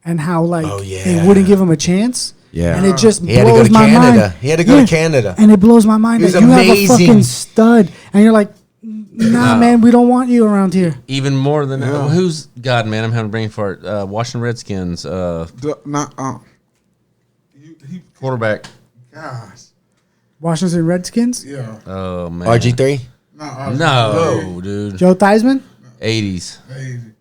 and how like Oh, yeah. they wouldn't give him a chance. Yeah. And it just He had to go blows to my Canada. mind. He had to go to Canada. And it blows my mind He that was you have a amazing. fucking stud and you're like, nah, man, we don't want you around here. Even more than Yeah. who's God, man? I'm having a brain fart. Washington Redskins Not. quarterback. Gosh. Washington Redskins, Yeah. Oh man, RG3. No, dude. Joe Theismann. 80s.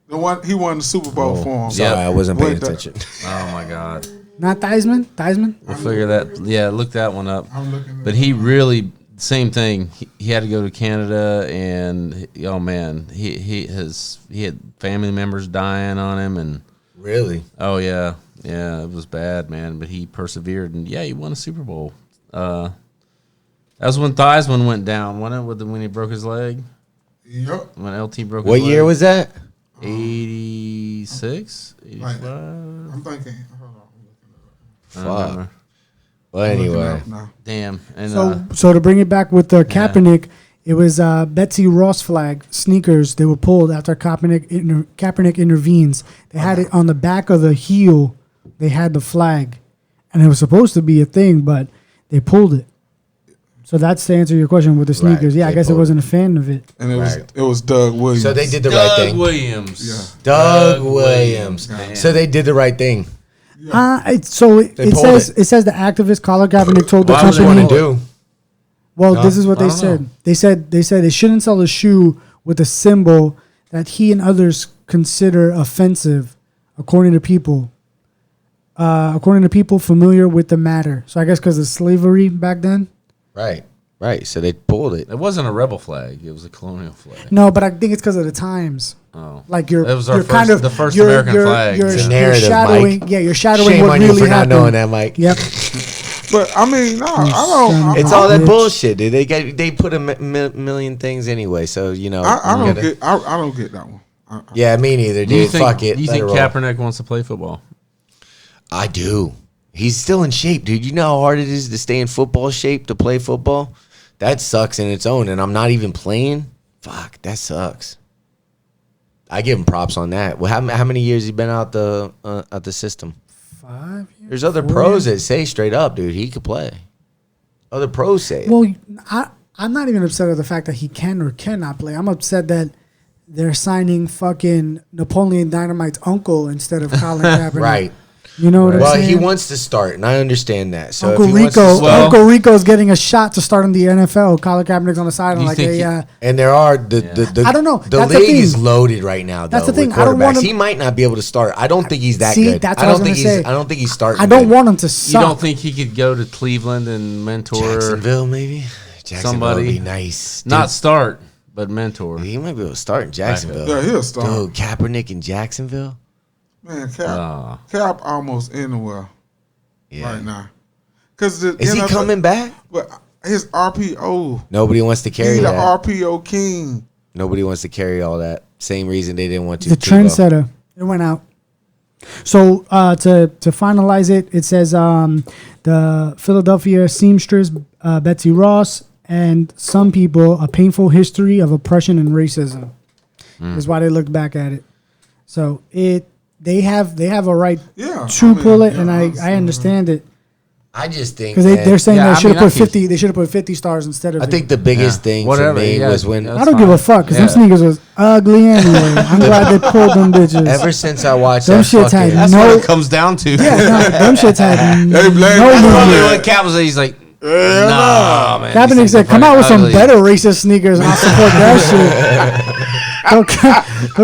The one he won the Super Bowl for him. Sorry, Yeah. I wasn't paying Wait, that- attention. Oh my God. Not Theismann. Theismann. We'll figure that. Yeah, look that one up. I'm looking. But he really same thing. He had to go to Canada, and oh man, he had family members dying on him, and Really? oh yeah, it was bad, man. But he persevered, and yeah, he won a Super Bowl. That was when Theismann went down, wasn't it? When he broke his leg, Yep. when LT broke. What his year leg? was that? 86, 85? I'm thinking. Hold on. I don't Fuck. remember. Well, I'm looking anyway. up now. Damn. And So to bring it back with the Kaepernick, it was Betsy Ross flag sneakers. They were pulled after Kaepernick intervenes. They had it on the back of the heel. They had the flag, and it was supposed to be a thing, but they pulled it. So that's to answer your question with the Right, sneakers. Yeah, I they guess I pulled wasn't a fan of it. And it Right. was Doug Williams. So they did the right Doug thing. Williams. Yeah. Doug Williams. Damn. So they did the right thing. It They pulled says it. it says the activist Colin Kaepernick told the What was company. want to do? Well, No, this is what I they don't said. know. They said they shouldn't sell a shoe with a symbol that he and others consider offensive, according to people. According to people familiar with the matter. So I guess because of slavery back then. Right. Right. So they pulled it. It wasn't a rebel flag. It was a colonial flag. No, but I think it's because of the times. Oh. Like you're, That was our you're kind first- of the first you're- American you're- flag. You're, It's a you're narrative, shadowing. Mike. Yeah, you're shadowing Shame what on you really for happened. not knowing that, Mike. Yep. But I mean, no, I don't. It's I, all that bitch. bullshit, dude. They put a million things anyway. So you know. I you don't gotta- get. I don't get that one. Yeah, me neither, Do you dude. think, Fuck it. Do you Let think it roll. Kaepernick wants to play football? I do. He's still in shape, dude. You know how hard it is to stay in football shape to play football? That sucks in its own. And I'm not even playing. Fuck, that sucks. I give him props on that. Well, how many years he been out the system? 5 years. There's other 4 pros years? that say straight up, dude, he could play. Other pros say it. Well, I'm not even upset at the fact that he can or cannot play. I'm upset that they're signing fucking Napoleon Dynamite's uncle instead of Colin Kaepernick. Right. You know what I'm Well, saying? he wants to start, and I understand that. So Uncle if he wants to Rico, start- Uncle Rico's getting a shot to start in the NFL. Colin Kaepernick's on the sideline You like, think hey, he- and there are the I don't know. The That's the league thing. is loaded right now. That's though, the thing. with I don't want quarterbacks. him- He might not be able to start. I don't think he's that See, good. that's I what I don't was think gonna he's. say. I don't think he's starting. I don't good. want him to You suck. don't think he could go to Cleveland and mentor, Jacksonville maybe. Jacksonville somebody? would be nice. Dude, not start, but mentor? he might be able to start in Jacksonville. Yeah, he'll start. Dude, Kaepernick in Jacksonville. Man, Ah. Cap almost anywhere Yeah. right now. Because Is he coming back? But his RPO, Nobody wants to carry he's the that. RPO king. Nobody wants to carry all that. Same reason they didn't want to. the Tebow. trendsetter. It went out. So to finalize it, it says the Philadelphia seamstress Betsy Ross and some people a painful history of oppression and racism is why they looked back at it. So they have a right to pull it, and I understand it. I just think because they're saying they should have put 50. They should have put 50 stars instead of. I think the biggest thing for me was when I don't give a fuck because them sneakers was ugly anyway. I'm glad they pulled them bitches. Ever since I watched them that shits fucking, that's what it comes down to. Yeah, no, them shits had no Probably movement. what Cap was. He's like, nah, man. Kaepernick said, "Come out with some better racist sneakers, and I'll support that shit." Don't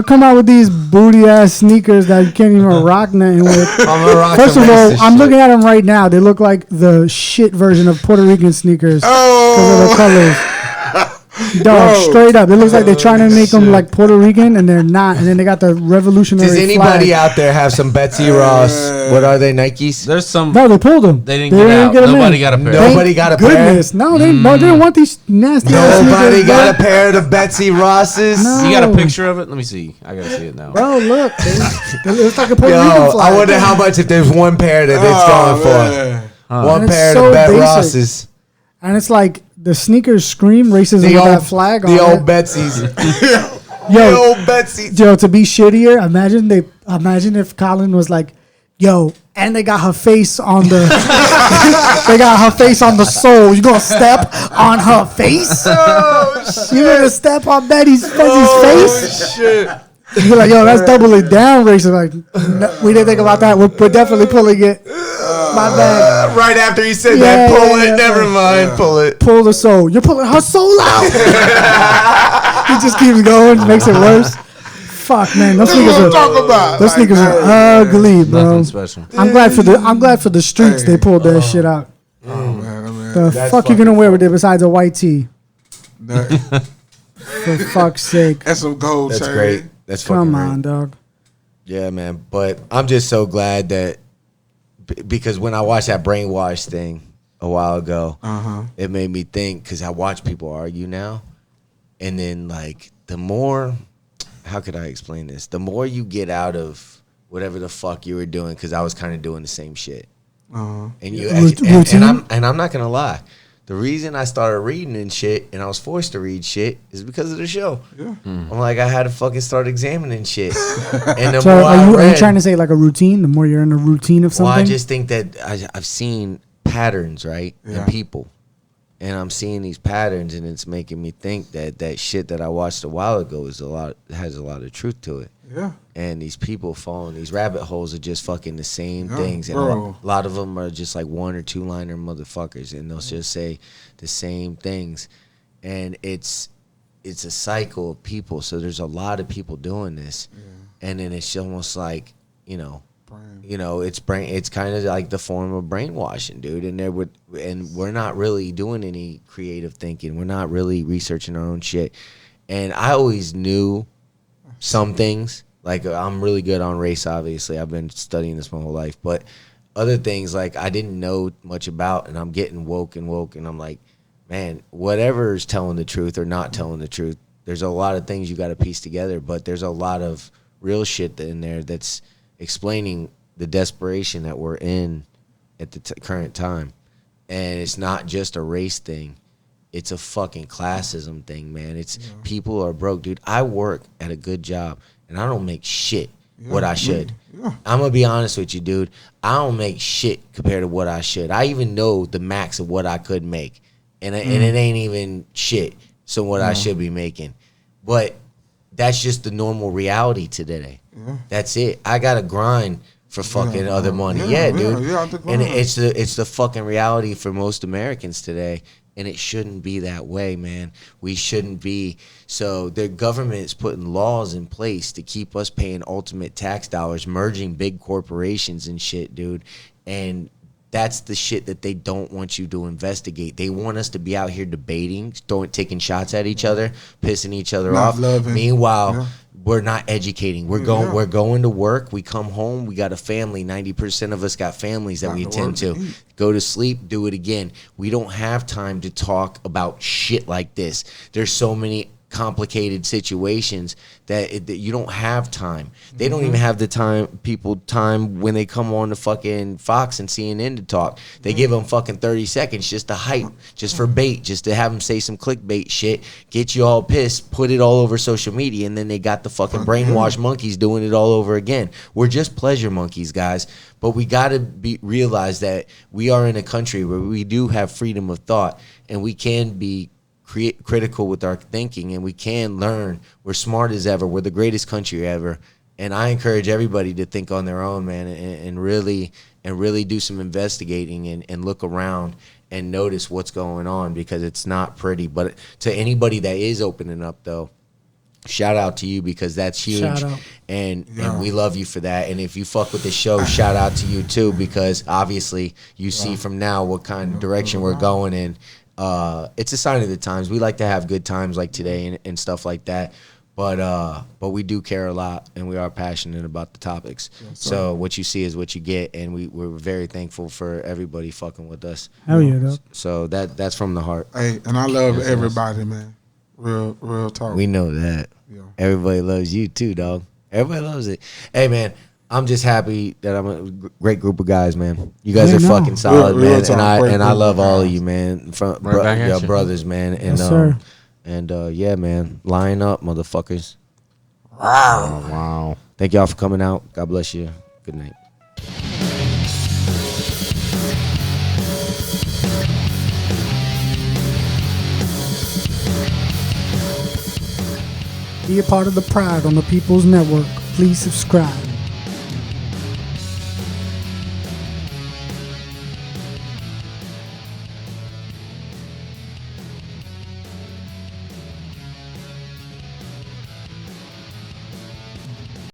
come out with these booty ass sneakers that you can't even rock nothing with. First of all, I'm looking at them right now. They look like the shit version of Puerto Rican sneakers because of the colors. Dog, straight up. It looks like they're trying to make them like Puerto Rican, and they're not. And then they got the revolutionary Does anybody flag. out there have some Betsy Ross? What are they, Nikes? There's some. No, they pulled them. They didn't get out. Nobody got a pair. Nobody got a Goodness, pair? no, they didn't want these nasty ass Nobody sneakers, got a bro. pair of the Betsy Rosses? No. You got a picture of it? Let me see. I gotta see it now. Bro, look. It looks like a Puerto Rican Yo, flag. I wonder how much if there's one pair that it's going for. One And it's pair of so the Bet basic. Rosses. And it's like the sneakers scream racism with that flag on the old it. Betsy's. Yo, old Betsy's. Yo, to be shittier, imagine if Colin was like, yo, and they got her face on the they got her face on the sole. You gonna step on her face? Oh shit. You gonna step on Betty's face? Shit. You're like, yo, that's doubling down racist. Like, no, we didn't think about that. We're definitely pulling it. My bad. Right after he said that, pull it. Never mind, pull it. Pull the soul. You're pulling her soul out. He just keeps going, makes it worse. Fuck, man, those sneakers are ugly, bro. Nothing special. I'm glad for the streets they pulled that shit out. Oh man, The fuck you gonna wear with it besides a white tee? For fuck's sake. That's some gold. That's chain. great. That's fucking Come great. on, dog. Yeah, man. But I'm just so glad that because when I watched that brainwash thing a while ago, it made me think because I watch people argue now, and then like the more, how could I explain this? The more you get out of whatever the fuck you were doing, because I was kind of doing the same shit, and you and I'm not gonna lie. The reason I started reading and shit, and I was forced to read shit, is because of the show. Yeah. I'm like, I had to fucking start examining shit. And the So more are you trying to say like a routine? The more you're in a routine of something? Well, I just think that I've seen patterns, right, in people. And I'm seeing these patterns, and it's making me think that shit that I watched a while ago has a lot of truth to it. Yeah. And these people falling these rabbit holes are just fucking the same things. And bro. a lot of them are just like 1 or 2 liner motherfuckers, and they'll just say the same things. And it's a cycle of people. So there's a lot of people doing this, and then it's almost like it's kind of like the form of brainwashing, dude. And we're not really doing any creative thinking. We're not really researching our own shit. And I always knew some things. Like, I'm really good on race, obviously. I've been studying this my whole life. But other things, like, I didn't know much about, and I'm getting woke, and I'm like, man, whatever is telling the truth or not telling the truth, there's a lot of things you got to piece together. But there's a lot of real shit in there that's explaining the desperation that we're in at the current time. And it's not just a race thing. It's a fucking classism thing, man. It's people are broke, dude. I work at a good job, and I don't make shit what I should. I'm going to be honest with you, dude. I don't make shit compared to what I should. I even know the max of what I could make, and it ain't even shit, so what I should be making. But that's just the normal reality today. That's it. I got to grind for fucking other money. Dude. And it's the fucking reality for most Americans today. And it shouldn't be that way, man. We shouldn't be. So the government is putting laws in place to keep us paying ultimate tax dollars, merging big corporations and shit, dude. And that's the shit that they don't want you to investigate. They want us to be out here debating, taking shots at each other, pissing each other off. Meanwhile, we're not educating. We're going to work. We come home. We got a family. 90% of us got families that we attend to. Go to sleep. Do it again. We don't have time to talk about shit like this. There's so many complicated situations that you don't have time. They don't even have the time when they come on to fucking Fox and CNN to talk. They give them fucking 30 seconds just to hype, just for bait, just to have them say some clickbait shit, get you all pissed, put it all over social media, and then they got the fucking brainwashed monkeys doing it all over again. We're just pleasure monkeys, guys. But we got to realize that we are in a country where we do have freedom of thought, and we can be critical with our thinking, and we can learn. We're smart as ever. We're the greatest country ever. And I encourage everybody to think on their own, man, and really do some investigating and look around and notice what's going on, because it's not pretty. But to anybody that is opening up, though, shout out to you, because that's huge, and we love you for that. And if you fuck with the show, shout out to you too, because obviously you see from now what kind of direction we're going in. It's a sign of the times. We like to have good times like today and stuff like that, but we do care a lot, and we are passionate about the topics. So what you see is what you get, and we're very thankful for everybody fucking with us. Hell yeah, dog. So that's from the heart. Hey, and I love everybody, man. Real talk. We know that. Yeah. Everybody loves you too, dog. Everybody loves it. Hey, man, I'm just happy that I'm a great group of guys, man. You guys are fucking solid, man. And I love all of you, man. From your brothers, man. And yes, sir. Yeah, man. Line up, motherfuckers. Wow. Thank y'all for coming out. God bless you. Good night. Be a part of the Pride on the People's Network. Please subscribe.